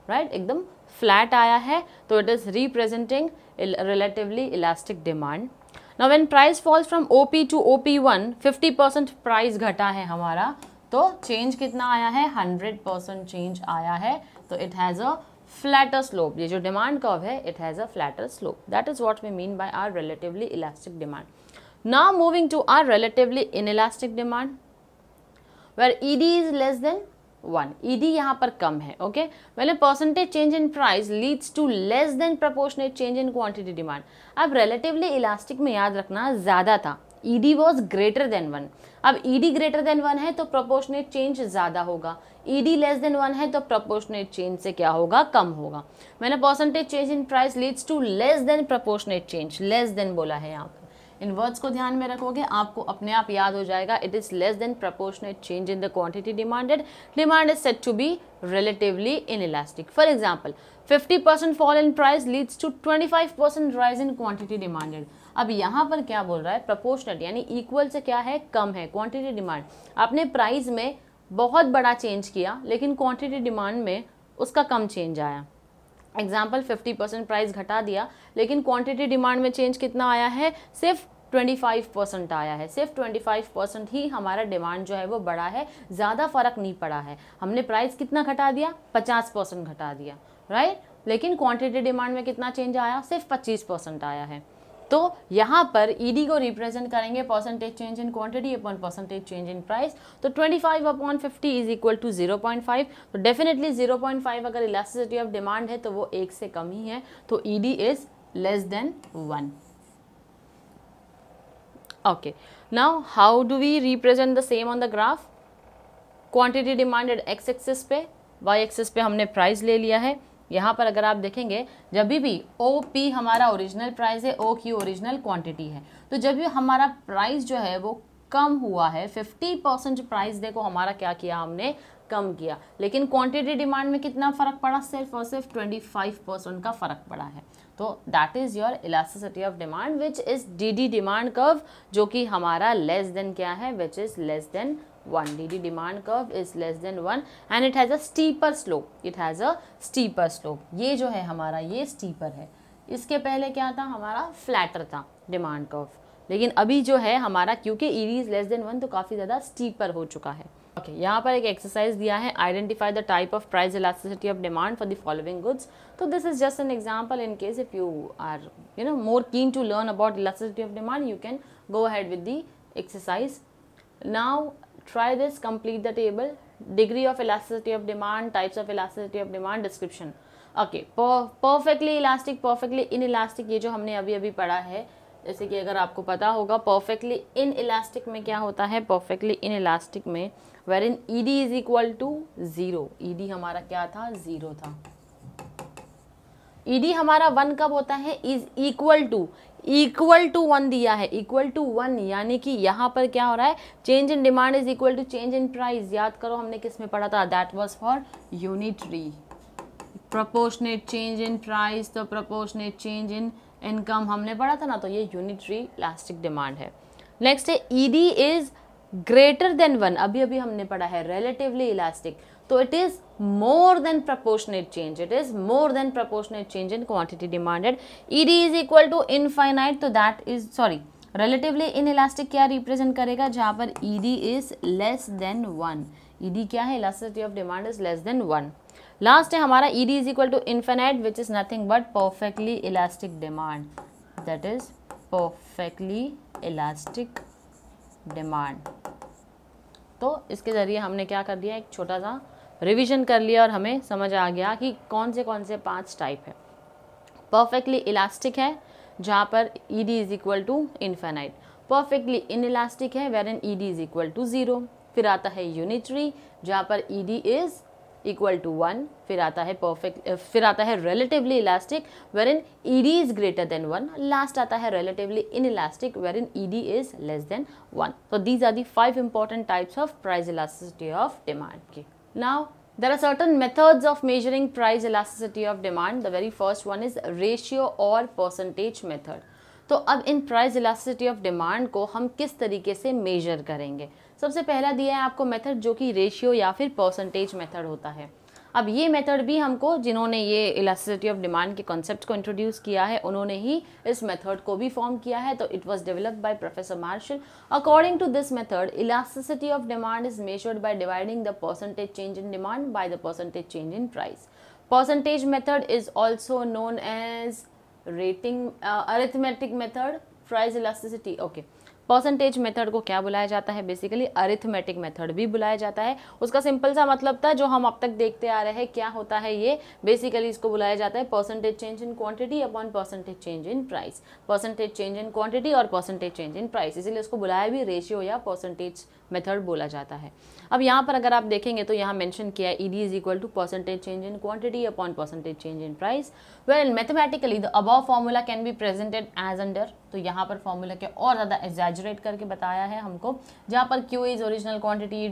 राइट, एकदम फ्लैट आया है, तो it is representing relatively elastic demand. Now when price falls from OP to OP1, 50% price घटा है हमारा, तो चेंज कितना आया है, 100% चेंज आया है, तो it has a flatter slope. ये जो डिमांड कर्व है, it has a flatter slope, that is what we mean by our relatively elastic demand. Now moving to our relatively inelastic demand, where ED is less than 1. ED यहाँ पर कम है, okay. When a percentage change in price leads to less than proportionate change in quantity demand. अब relatively elastic में याद रखना ज़्यादा था, ED was greater than 1. अब ED greater than 1 है तो proportionate change ज़्यादा होगा, ED less than 1 है तो proportionate change से क्या होगा, कम होगा. When a percentage change in price leads to less than proportionate change, less than बोला है यहाँ पर, इन वर्ड्स को ध्यान में रखोगे आपको अपने आप याद हो जाएगा. It is less than proportionate change in the quantity demanded. Demand is said to be relatively inelastic. For example 50% fall in price leads to 25% rise in quantity demanded. अब यहाँ पर क्या बोल रहा है, प्रपोर्शनेट यानी इक्वल से क्या है, कम है. क्वांटिटी डिमांड, आपने प्राइस में बहुत बड़ा चेंज किया लेकिन क्वांटिटी डिमांड में उसका कम चेंज आया. एग्जाम्पल 50% प्राइस घटा दिया लेकिन क्वांटिटी डिमांड में चेंज कितना आया है, सिर्फ 25% आया है. सिर्फ 25% ही हमारा डिमांड जो है वो बढ़ा है, ज़्यादा फर्क नहीं पड़ा है. हमने प्राइस कितना घटा दिया, 50% घटा दिया, राइट. लेकिन क्वांटिटी डिमांड में कितना चेंज आया, सिर्फ 25% आया है. तो यहाँ पर ED को रिप्रेजेंट करेंगे percentage change in quantity upon percentage change in price. तो 25/50 इज इक्वल टू 0.5. तो डेफिनेटली 0.5 अगर इलास्टिसिटी ऑफ डिमांड है तो वो 1 से कम ही है. तो ED is less than 1. Okay, now how do we represent the same on the graph. Quantity demanded x axis पे, वाई एक्सिस पे हमने प्राइस ले लिया है. यहाँ पर अगर आप देखेंगे जब भी OP हमारा ओरिजिनल प्राइस है, OQ ओरिजिनल क्वांटिटी है. तो जब भी हमारा प्राइस जो है वो कम हुआ है, 50% प्राइस देखो हमारा क्या किया, हमने कम किया. लेकिन क्वांटिटी डिमांड में कितना फर्क पड़ा, सिर्फ और सिर्फ 25% का फर्क पड़ा है. तो that is your elasticity of demand which is DD demand curve, जो कि हमारा लेस देन क्या है, which is less than 1. DD demand curve is less than 1 and it has a steeper slope. It has a steeper slope. ये जो है हमारा, ये steeper है. इसके पहले क्या था, हमारा flatter था डिमांड कर्व. लेकिन अभी जो है हमारा, क्योंकि ED is less than 1 तो काफ़ी ज़्यादा steeper हो चुका है. ओके, यहाँ पर एक एक्सरसाइज दिया है, identify the type of price elasticity of demand for the following goods. तो this is just an example. In case if you are more keen to learn about elasticity of demand, you can go ahead with the exercise. Now try this, complete the table. Degree of elasticity of demand, types of elasticity of demand, description. Okay, perfectly elastic, perfectly inelastic, ये जो हमने अभी अभी पढ़ा है. जैसे कि अगर आपको पता होगा perfectly inelastic में क्या होता है, perfectly inelastic में wherein ED is equal to 0. ED हमारा क्या था, 0 था. ED हमारा 1 कब होता है, इज इक्वल टू 1 दिया है, इक्वल टू 1, यानी कि यहाँ पर क्या हो रहा है, change in demand is equal to change in price. याद करो हमने किस में पढ़ा था, that was for unitary. Proportionate change in price तो प्रोपोर्शनेट चेंज इन इनकम हमने पढ़ा था ना, तो ये यूनिटरी इलास्टिक डिमांड है. नेक्स्ट है ED इज ग्रेटर देन 1, अभी अभी हमने पढ़ा है रिलेटिवली इलास्टिक. तो it is more than proportionate change. It is more than proportionate change in quantity demanded. ED is equal to infinite, तो that is relatively inelastic क्या represent करेगा, जहाँ पर ED is less than 1. ED क्या है, elasticity of demand is less than 1. Last है हमारा ED is equal to infinite, which is nothing but perfectly elastic demand. That is perfectly elastic demand. तो इसके जरिए हमने क्या कर दिया, एक छोटा सा रिवीजन कर लिया और हमें समझ आ गया कि कौन से 5 टाइप है. परफेक्टली इलास्टिक है जहाँ पर ED is equal to infinite. Perfectly inelastic है wherein ED is equal to 0. फिर आता है यूनिटरी जहाँ पर ED इज इक्वल टू 1. फिर आता है relatively elastic Warren ED is greater than 1. Last आता है relatively inelastic Warren ED is less than 1. So these are the 5 important types of price elasticity of demand. Okay. Now there are certain methods of measuring price elasticity of demand. The very first one is ratio or percentage method. तो अब in price elasticity of demand को हम किस तरीके से major करेंगे. सबसे पहला दिया है आपको मेथड जो कि रेशियो या फिर परसेंटेज मेथड होता है. अब ये मेथड भी हमको, जिन्होंने ये इलास्टिसिटी ऑफ डिमांड के कॉन्सेप्ट को इंट्रोड्यूस किया है, उन्होंने ही इस मेथड को भी फॉर्म किया है. तो it was developed by professor Marshall. According to this method, elasticity of demand is measured by dividing the percentage change in demand by the percentage change in price. Percentage method is also known as arithmetic method. Price elasticity, okay. Percentage method को क्या बुलाया जाता है? Basically arithmetic method भी बुलाया जाता है। उसका सिंपल सा मतलब था जो हम अब तक देखते आ रहे हैं, क्या होता है ये? बेसिकली इसको बुलाया जाता है percentage change in quantity upon percentage change in price, percentage change in quantity और परसेंटेज चेंज इन प्राइस, इसीलिए उसको बुलाया भी रेशियो या परसेंटेज मेथड बोला जाता है। अब यहाँ पर अगर आप देखेंगे तो यहाँ मेंशन किया है ED is equal to percentage change in quantity upon percentage change in price, well mathematically the above formula can be presented as under. तो यहाँ पर फॉर्मूला के और ज़्यादा एग्जैजरेट करके बताया है हमको, जहाँ पर Q is original quantity,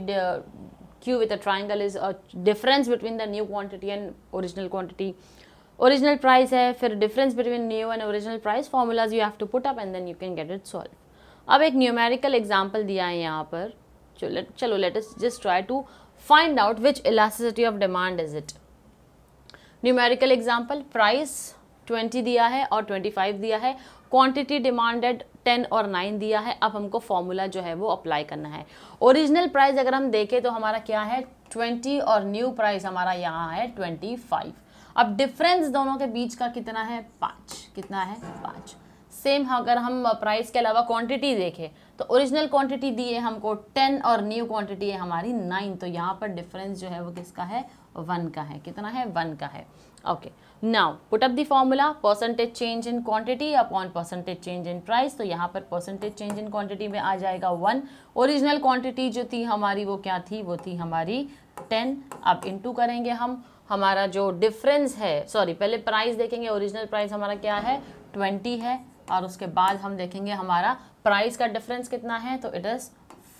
Q with a triangle is a difference between the new quantity and original quantity, original price है, फिर difference between new and original price, formulas you have to put up and then you can get it solved। अब एक numerical example दिया है यहाँ पर, चलो let us just try to find out which elasticity of demand is it. Numerical example, price 20 दिया है और 25 दिया है, क्वांटिटी डिमांडेड 10 और 9 दिया है। अब हमको फॉर्मूला जो है वो अप्लाई करना है। ओरिजिनल प्राइस अगर हम देखें तो हमारा क्या है 20 और न्यू प्राइस हमारा यहाँ है 25। अब डिफरेंस दोनों के बीच का कितना है 5, कितना है 5। सेम अगर हम प्राइस के अलावा क्वांटिटी देखें तो ओरिजिनल क्वांटिटी दी है हमको 10 और न्यू क्वांटिटी है हमारी 9, तो यहाँ पर डिफरेंस जो है वो किसका है 1 का है। कितना है 1 का है। Okay, now put up the formula percentage change in quantity upon percentage change in price. तो यहाँ पर परसेंटेज चेंज इन क्वांटिटी में आ जाएगा 1, ओरिजिनल क्वांटिटी जो थी हमारी वो क्या थी, वो थी हमारी 10। अब इनटू करेंगे हम, हमारा जो डिफरेंस है, सॉरी पहले प्राइस देखेंगे, ओरिजिनल प्राइस हमारा क्या है 20 है, और उसके बाद हम देखेंगे हमारा प्राइस का डिफरेंस कितना है, तो इट इज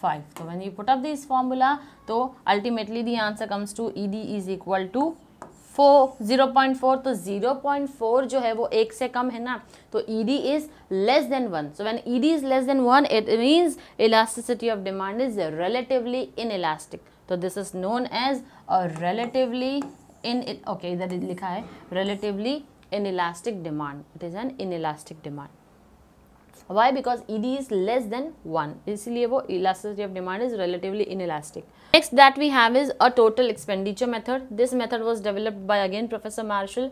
5। तो when you put up this formula तो ultimately the answer comes to ED is equal to 0.4। तो 0.4 जो है वो 1 से कम है ना, तो ED is less than 1। So when ED is less than 1 it means elasticity of demand is relatively inelastic. तो this is known as a relatively in, okay इधर लिखा है relatively inelastic demand, it is an inelastic demand। Why? Because ED is less than 1, इसलिए वो elasticity of demand is relatively inelastic। Next that we have is a total expenditure method। This method was developed by again Professor Marshall।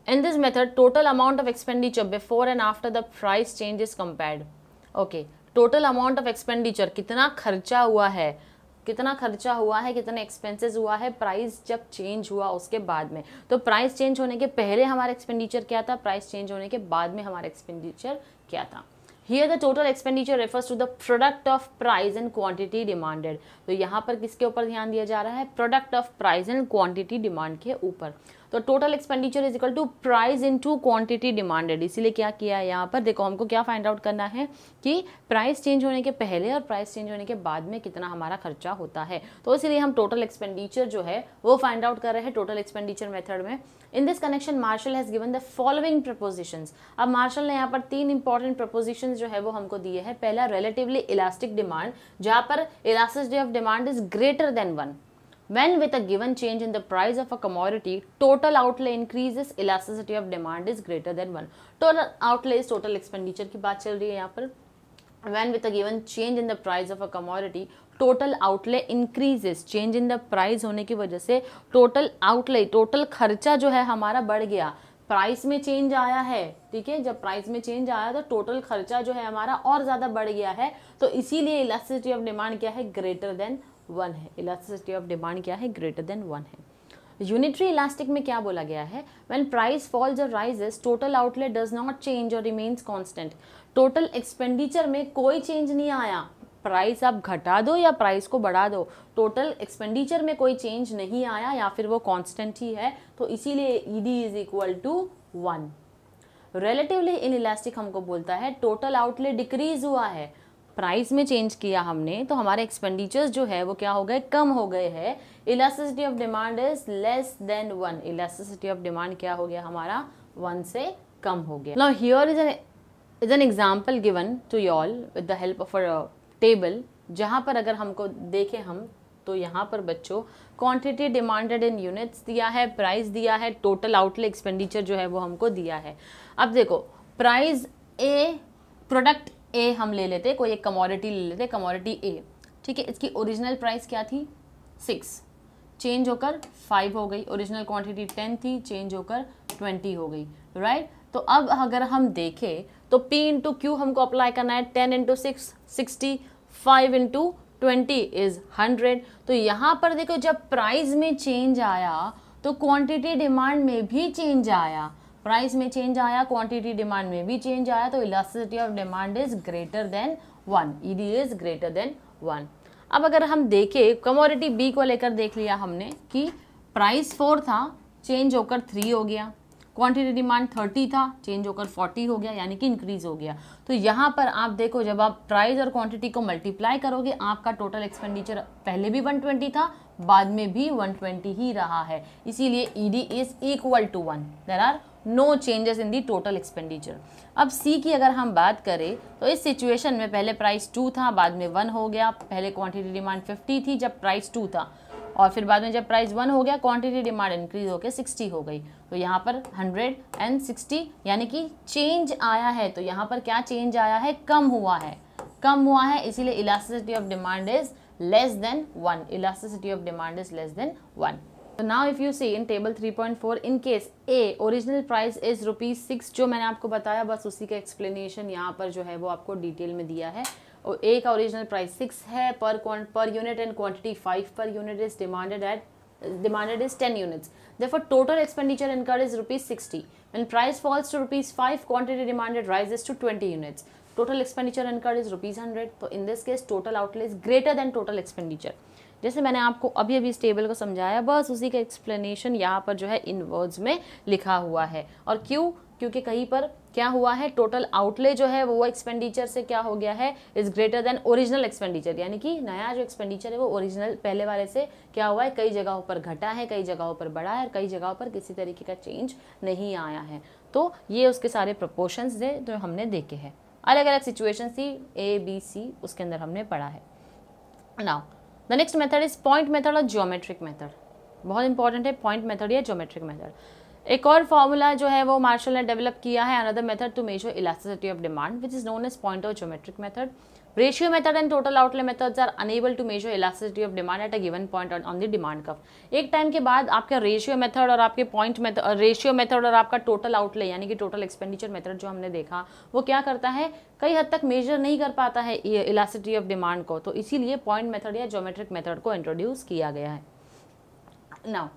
In this method total amount of expenditure before and after the price change is compared। Okay, total amount of expenditure कितना खर्चा हुआ है, कितना खर्चा हुआ है, कितने expenses हुआ है प्राइस जब चेंज हुआ उसके बाद में। तो प्राइस चेंज होने के पहले हमारा एक्सपेंडिचर क्या था, प्राइस चेंज होने के बाद में हमारा एक्सपेंडिचर क्या था। Here the total expenditure refers to the product of price and quantity demanded। तो यहाँ पर किसके ऊपर ध्यान दिया जा रहा है, product of price and quantity demand के ऊपर। तो total expenditure is equal to price into quantity demanded. इसीलिए क्या किया है यहाँ पर, देखो हमको क्या फाइंड आउट करना है कि प्राइस चेंज होने के पहले और प्राइस चेंज होने के बाद में कितना हमारा खर्चा होता है। तो इसीलिए हम टोटल एक्सपेंडिचर जो है वो फाइंड आउट कर रहे हैं टोटल एक्सपेंडिचर मेथड में। In this connection Marshall has given the following propositions. अब मार्शल ने यहाँ पर 3 इंपॉर्टेंट प्रपोजिशंस जो है वो हमको दिए हैं। पहला रिलेटिवली इलास्टिक डिमांड, जहाँ पर elasticity of demand is greater than 1। When with a given change in the price of a commodity, total outlay increases, elasticity of demand is greater than 1। Total outlay is total expenditure की बात चल रही है यहाँ पर। When with a given change in the price of a commodity, total outlay increases। change in the price होने की वजह से total outlay, total खर्चा जो है हमारा बढ़ गया। प्राइस में चेंज आया है, ठीक है, जब प्राइस में चेंज आया तो टोटल खर्चा जो है हमारा और ज्यादा बढ़ गया है। तो इसीलिए इलास्टिसिटी ऑफ डिमांड क्या है, ग्रेटर देन 1 है। इलास्टिसिटी ऑफ डिमांड क्या है, ग्रेटर देन 1 है। यूनिटरी इलास्टिक में क्या बोला गया है, व्हेन प्राइस फॉल्स और rises total outlay does not change और रिमेन्स कांस्टेंट। टोटल एक्सपेंडिचर में कोई चेंज नहीं आया, प्राइस आप घटा दो या प्राइस को बढ़ा दो, टोटल एक्सपेंडिचर में कोई चेंज नहीं आया या फिर वो कांस्टेंट ही है। तो इसीलिए ED is equal to 1। Relatively inelastic हमको बोलता है टोटल आउटले डिक्रीज हुआ है, प्राइस में चेंज किया हमने तो हमारे एक्सपेंडिचर्स जो है वो क्या हो गए, कम हो गए हैं। Elasticity of demand is less than 1। Elasticity of demand क्या हो गया हमारा, 1 से कम हो गया। Now here is an example given to you all with the help of a table, जहाँ पर अगर हमको देखें हम तो यहाँ पर बच्चों क्वांटिटी डिमांडेड इन यूनिट्स दिया है, प्राइस दिया है, टोटल आउटले एक्सपेंडिचर जो है वो हमको दिया है। अब देखो प्राइस ए, प्रोडक्ट ए हम ले लेते, कोई एक कमोडिटी ले लेते, कमोडिटी ए, ठीक है, इसकी ओरिजिनल प्राइस क्या थी 6, चेंज होकर 5 हो गई। ओरिजिनल क्वांटिटी 10 थी, चेंज होकर 20 हो गई, राइट। तो अब अगर हम देखें तो P इंटू क्यू हमको अप्लाई करना है, 10 इंटू 6 60, 5 इंटू 20 इज 100। तो यहाँ पर देखो जब प्राइस में चेंज आया तो क्वांटिटी डिमांड में भी चेंज आया, प्राइस में चेंज आया, क्वांटिटी डिमांड में भी चेंज आया, तो elasticity of demand is greater than 1, ED is greater than 1। अब अगर हम देखें कमोडिटी बी को लेकर देख लिया हमने कि प्राइस 4 था, चेंज होकर 3 हो गया, क्वांटिटी डिमांड 30 था, चेंज होकर 40 हो गया, यानी कि इंक्रीज हो गया। तो यहाँ पर आप देखो जब आप प्राइस और क्वांटिटी को मल्टीप्लाई करोगे आपका टोटल एक्सपेंडिचर पहले भी 120 था, बाद में भी 120 ही रहा है, इसीलिए ED is equal to 1, there are no changes in the total expenditure. अब सी की अगर हम बात करें तो इस सिचुएशन में पहले प्राइस 2 था, बाद में 1 हो गया, पहले क्वांटिटी डिमांड 50 थी जब प्राइस 2 था, और फिर बाद में जब प्राइस 1 हो गया क्वांटिटी डिमांड इंक्रीज होकर 60 हो गई। तो यहाँ पर 160 यानी कि चेंज आया है, तो यहाँ पर क्या चेंज आया है, कम हुआ है, कम हुआ है, इसीलिए elasticity of demand is less than 1, elasticity of demand is less than 1। So now if you see in table 3.4 in case A original price is ₹6, जो मैंने आपको बताया बस उसी का एक्सप्लेनेशन यहाँ पर जो है वो आपको डिटेल में दिया है। और A का ओरिजिनल प्राइस 6 है per unit and quantity 5 per unit is demanded is 10 units. Therefore total expenditure incurred is ₹60. When price falls to ₹5, quantity demanded rises to 20 units. Total expenditure incurred is ₹100. तो in this case total outlay is greater than total expenditure. जैसे मैंने आपको अभी इस table को समझाया बस उसी का एक्सप्लेनेशन यहाँ पर जो है इन वर्ड्स में लिखा हुआ है। और क्यों, क्योंकि कहीं पर क्या हुआ है, टोटल आउटले जो है वो एक्सपेंडिचर से क्या हो गया है, is greater then original expenditure, यानी कि नया जो एक्सपेंडिचर है वो ओरिजिनल पहले वाले से क्या हुआ है, कई जगहों पर घटा है, कई जगहों पर बढ़ा है, और कई जगहों पर किसी तरीके का चेंज नहीं आया है। तो ये उसके सारे प्रपोर्शंस थे जो हमने देखे हैं, अलग अलग सिचुएशन थी A B C उसके अंदर हमने पढ़ा है। Now the next method is point method और ज्योमेट्रिक मेथड, बहुत इंपॉर्टेंट है पॉइंट मेथड या ज्योमेट्रिक मेथड। एक और फॉर्मूला जो है वो मार्शल ने डेवलप किया है, another method to measure elasticity of demand which is known as point or geometric method. Ratio method and total outlay methods are unable to measure elasticity of demand at a given point on the demand curve. एक time के बाद आपका ratio method और आपके point method, ratio method और आपका total outlay यानी कि टोटल एक्सपेंडिचर मेथड जो हमने देखा वो क्या करता है, कई हद तक मेजर नहीं कर पाता है इलास्टिसिटी ऑफ डिमांड को, तो इसीलिए पॉइंट मेथड या ज्योमेट्रिक मेथड को इंट्रोड्यूस किया गया है। Now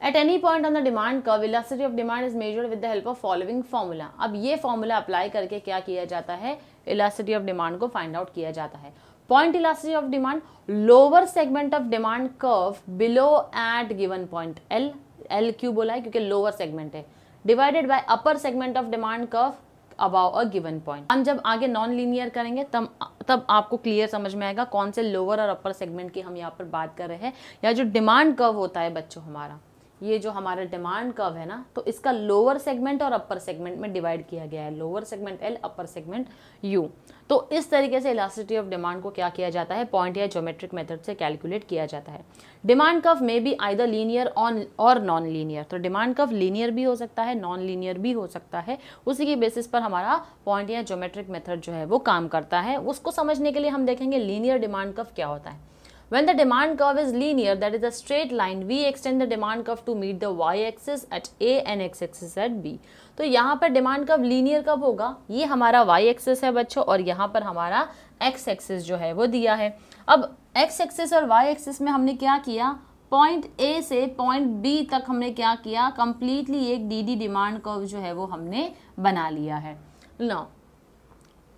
At any point on the demand curve, elasticity of demand is measured with the help of following formula. अब ये फॉर्मूला अप्लाई करके क्या किया जाता है, elasticity of demand को फाइंड आउट किया जाता है। Point elasticity of demand, lower segment of demand curve below at given point, L क्यों बोला है, क्योंकि lower segment है, divided by upper segment of demand curve above a given point। हम जब आगे नॉन लीनियर करेंगे तब आपको क्लियर समझ में आएगा कौन से लोअर और अपर सेगमेंट की हम यहाँ पर बात कर रहे हैं, या जो डिमांड कर्व होता है बच्चों हमारा, ये जो हमारा डिमांड कर्व है ना, तो इसका लोअर सेगमेंट और अपर सेगमेंट में डिवाइड किया गया है, lower segment L, upper segment U। तो इस तरीके से इलास्टिसिटी ऑफ डिमांड को क्या किया जाता है, पॉइंट या ज्योमेट्रिक मेथड से कैलकुलेट किया जाता है। डिमांड कर्व में भी आइदर लीनियर और नॉन लीनियर, तो डिमांड कर्व लीनियर भी हो सकता है, नॉन लीनियर भी हो सकता है, उसी की बेसिस पर हमारा पॉइंट या ज्योमेट्रिक मेथड जो है वो काम करता है। उसको समझने के लिए हम देखेंगे लीनियर डिमांड कर्व क्या होता है। When the demand curve is linear, that is a straight line, we extend the demand curve to meet the y-axis at A and x-axis at B। तो यहाँ पर डिमांड कर्व लीनियर कब होगा, ये हमारा y-axis है बच्चों, और यहाँ पर हमारा x-axis जो है वो दिया है। अब x-axis और y-axis में हमने क्या किया, पॉइंट A से पॉइंट B तक हमने क्या किया, कंप्लीटली एक डी डिमांड कर्व जो है वो हमने बना लिया है ना।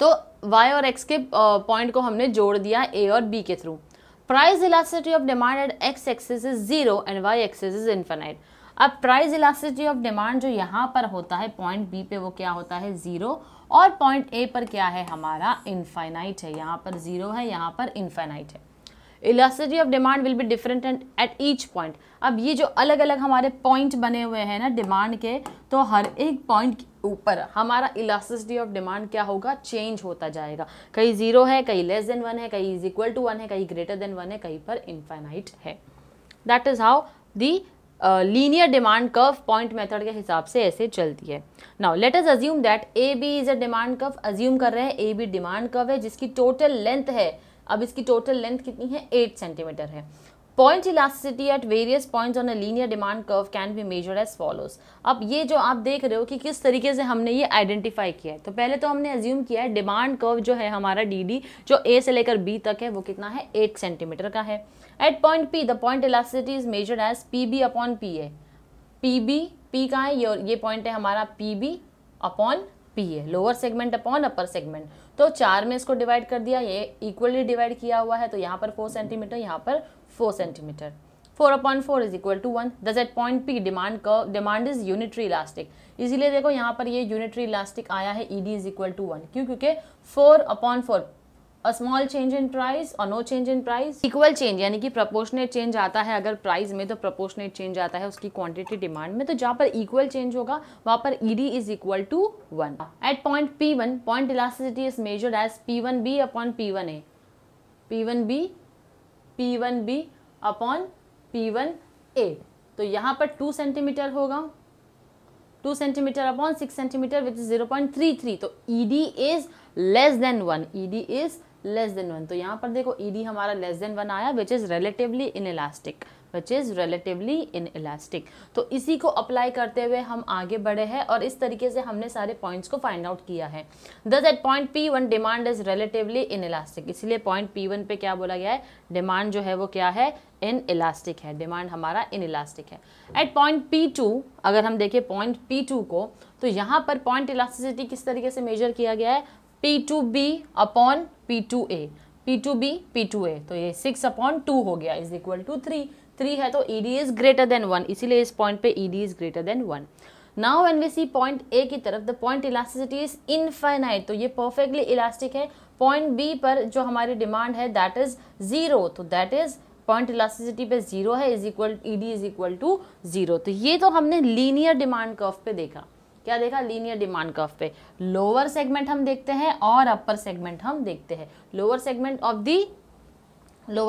तो y और x के पॉइंट को हमने जोड़ दिया A और B के थ्रू। Price elasticity of demand at x axis is 0 and y axis is infinite. अब प्राइस इलास्टिसिटी ऑफ डिमांड जो यहाँ पर होता है पॉइंट बी पे वो क्या होता है 0, और पॉइंट ए पर क्या है हमारा इनफाइनाइट है, यहाँ पर 0 है, यहाँ पर इनफाइनाइट है। Elasticity of demand will be different at each point. अब ये जो अलग अलग हमारे पॉइंट बने हुए हैं ना डिमांड के, तो हर एक पॉइंट के ऊपर हमारा इलास्टिसिटी ऑफ डिमांड क्या होगा, चेंज होता जाएगा। कहीं 0 है, कहीं लेस देन 1 है, कहीं इज इक्वल टू 1 है, कहीं ग्रेटर देन 1 है, कहीं पर इनफाइनाइट है। That is how the linear demand curve point method के हिसाब से ऐसे चलती है। Now let us assume that A B is a demand curve. Assume कर रहे हैं ए बी डिमांड कर्व है जिसकी टोटल लेंथ है, अब इसकी टोटल लेंथ कितनी है 8 सेंटीमीटर है। Point elasticity at various points on a linear demand curve can be measured as follows. अब ये जो आप देख रहे हो कि किस तरीके से हमने ये आइडेंटिफाई किया है, तो पहले तो हमने एज्यूम किया है डिमांड कर्व जो है हमारा डी जो ए से लेकर बी तक है वो कितना है 8 सेंटीमीटर का है। At point P the point elasticity is measured as P B upon P A. P कहाँ है, ये पॉइंट है हमारा P B upon P A, lower segment upon upper segment. तो 4 में इसको डिवाइड कर दिया, ये इक्वली डिवाइड किया हुआ है, तो यहाँ पर 4 सेंटीमीटर, यहाँ पर 4 centimetre. 4/4 is equal to 1। Thus at point P demand is unitary elastic, इसीलिए देखो यहाँ पर ये यूनिटरी इलास्टिक आया है, ईडी इज इक्वल टू 1। क्यों? क्योंकि 4/4 a small change in price और no change in price, equal change यानी कि प्रोपोर्शनेट चेंज आता है अगर प्राइस में, तो प्रोपोर्शनेट चेंज आता है उसकी क्वांटिटी डिमांड में। तो जहाँ पर इक्वल चेंज होगा वहाँ पर ED is equal to 1। At point P1 point elasticity is measured as P1B upon P1A। P1B upon P1A, तो यहाँ पर 2 सेंटीमीटर होगा, 2 centimetre upon 6 centimetre which is 0.33। तो ED is less than 1, ED is less than 1। तो यहाँ पर देखो ED हमारा लेस देन 1 आया, विच इज रिलेटिवली इनइलास्टिक, तो इसी को अप्लाई करते हुए हम आगे बढ़े हैं और इस तरीके से हमने सारे पॉइंट्स को फाइंड आउट किया है। Thus at point P1 demand is relatively inelastic, इसलिए पॉइंट P1 पे क्या बोला गया है, डिमांड जो है वो क्या है, इनइलास्टिक है, डिमांड हमारा इनइलास्टिक है। एट पॉइंट P2 अगर हम देखें पॉइंट P2 को, तो यहाँ पर पॉइंट इलास्टिसिटी किस तरीके से मेजर किया गया है, P2B upon P2A, P2B P2A, तो ये 6/2 हो गया इज इक्वल टू 3 है, तो ईडी इज ग्रेटर देन 1, इसीलिए इस पॉइंट पे ED is greater than 1। Now when we see point A की तरफ, the point elasticity is infinite, तो ये परफेक्टली इलास्टिक है। पॉइंट बी पर जो हमारी डिमांड है दैट इज 0, तो दैट इज पॉइंट इलास्टिसिटी पे 0 है, is equal ED is equal to 0। तो ये तो हमने लीनियर डिमांड कर्व पे देखा, क्या देखा, लीनियर डिमांड कर्व पे। लोअर सेगमेंट हम देखते हैं और अपर सेगमेंट हम देखते हैं। Lower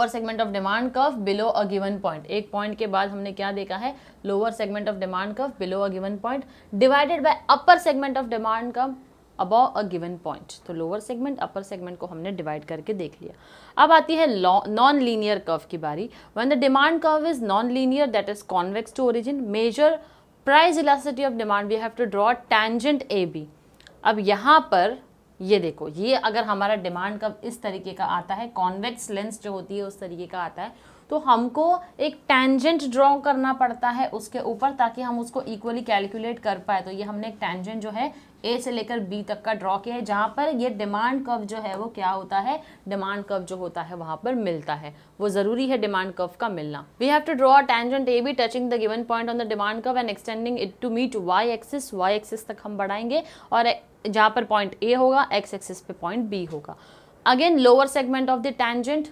segment of demand curve below a given point, एक पॉइंट के बाद हमने क्या देखा है, lower segment of demand curve below a given point divided by upper segment of demand curve above a given point. तो लोअर सेगमेंट अपर सेगमेंट को हमने डिवाइड करके देख लिया। अब आती है नॉन लीनियर कर्व की बारी। When the demand curve is non linear that is convex to origin, measure price elasticity of demand, we have to draw tangent A B. अब यहाँ पर ये देखो, ये अगर हमारा डिमांड कर्व इस तरीके का आता है, कॉन्वेक्स लेंस जो होती है उस तरीके का आता है, तो हमको एक टेंजेंट ड्रॉ करना पड़ता है उसके ऊपर ताकि हम उसको इक्वली कैलकुलेट कर पाए। तो ये हमने एक टेंजेंट जो है ए से लेकर बी तक का ड्रॉ किया है, जहाँ पर ये डिमांड कर्व जो है वो क्या होता है, डिमांड कर्व जो होता है वहाँ पर मिलता है, वो जरूरी है डिमांड कर्व का मिलना। We have to draw a tangent A B touching the given point on the demand curve and extending it to meet y axis तक हम बढ़ाएंगे, और जहाँ पर पॉइंट ए होगा एक्स एक्सिस पे पॉइंट बी होगा। Again lower segment of the tangent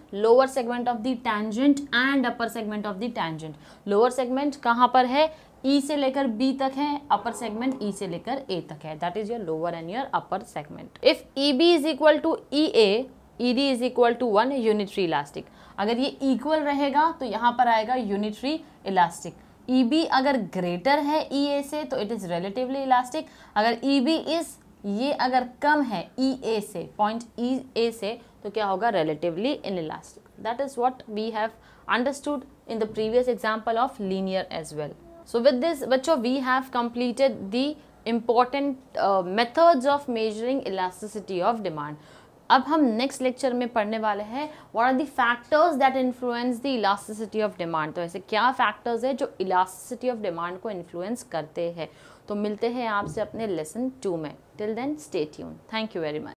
and upper segment of the tangent. Lower segment कहाँ पर है, ई से लेकर बी तक है, अपर सेगमेंट ई से लेकर ए तक है, that is your lower and your upper segment. If E B is equal to E A, E D is equal to 1 unitary elastic. अगर ये इक्वल रहेगा तो यहाँ पर आएगा यूनिटरी इलास्टिक। ई बी अगर ग्रेटर है ई ए से तो इट इज रिलेटिवली इलास्टिक। अगर ई बी इज, ये अगर कम है ई ए से, पॉइंट ई ए से, तो क्या होगा, relatively inelastic. That is what we have understood in the previous example of linear as well. So with this बच्चों we have completed the important methods of measuring elasticity of demand. अब हम next lecture में पढ़ने वाले हैं what are the factors that influence the elasticity of demand। तो ऐसे क्या फैक्टर्स है जो elasticity of demand को इन्फ्लुएंस करते हैं। तो मिलते हैं आपसे अपने लेसन 2 में। Till then stay tuned, thank you very much.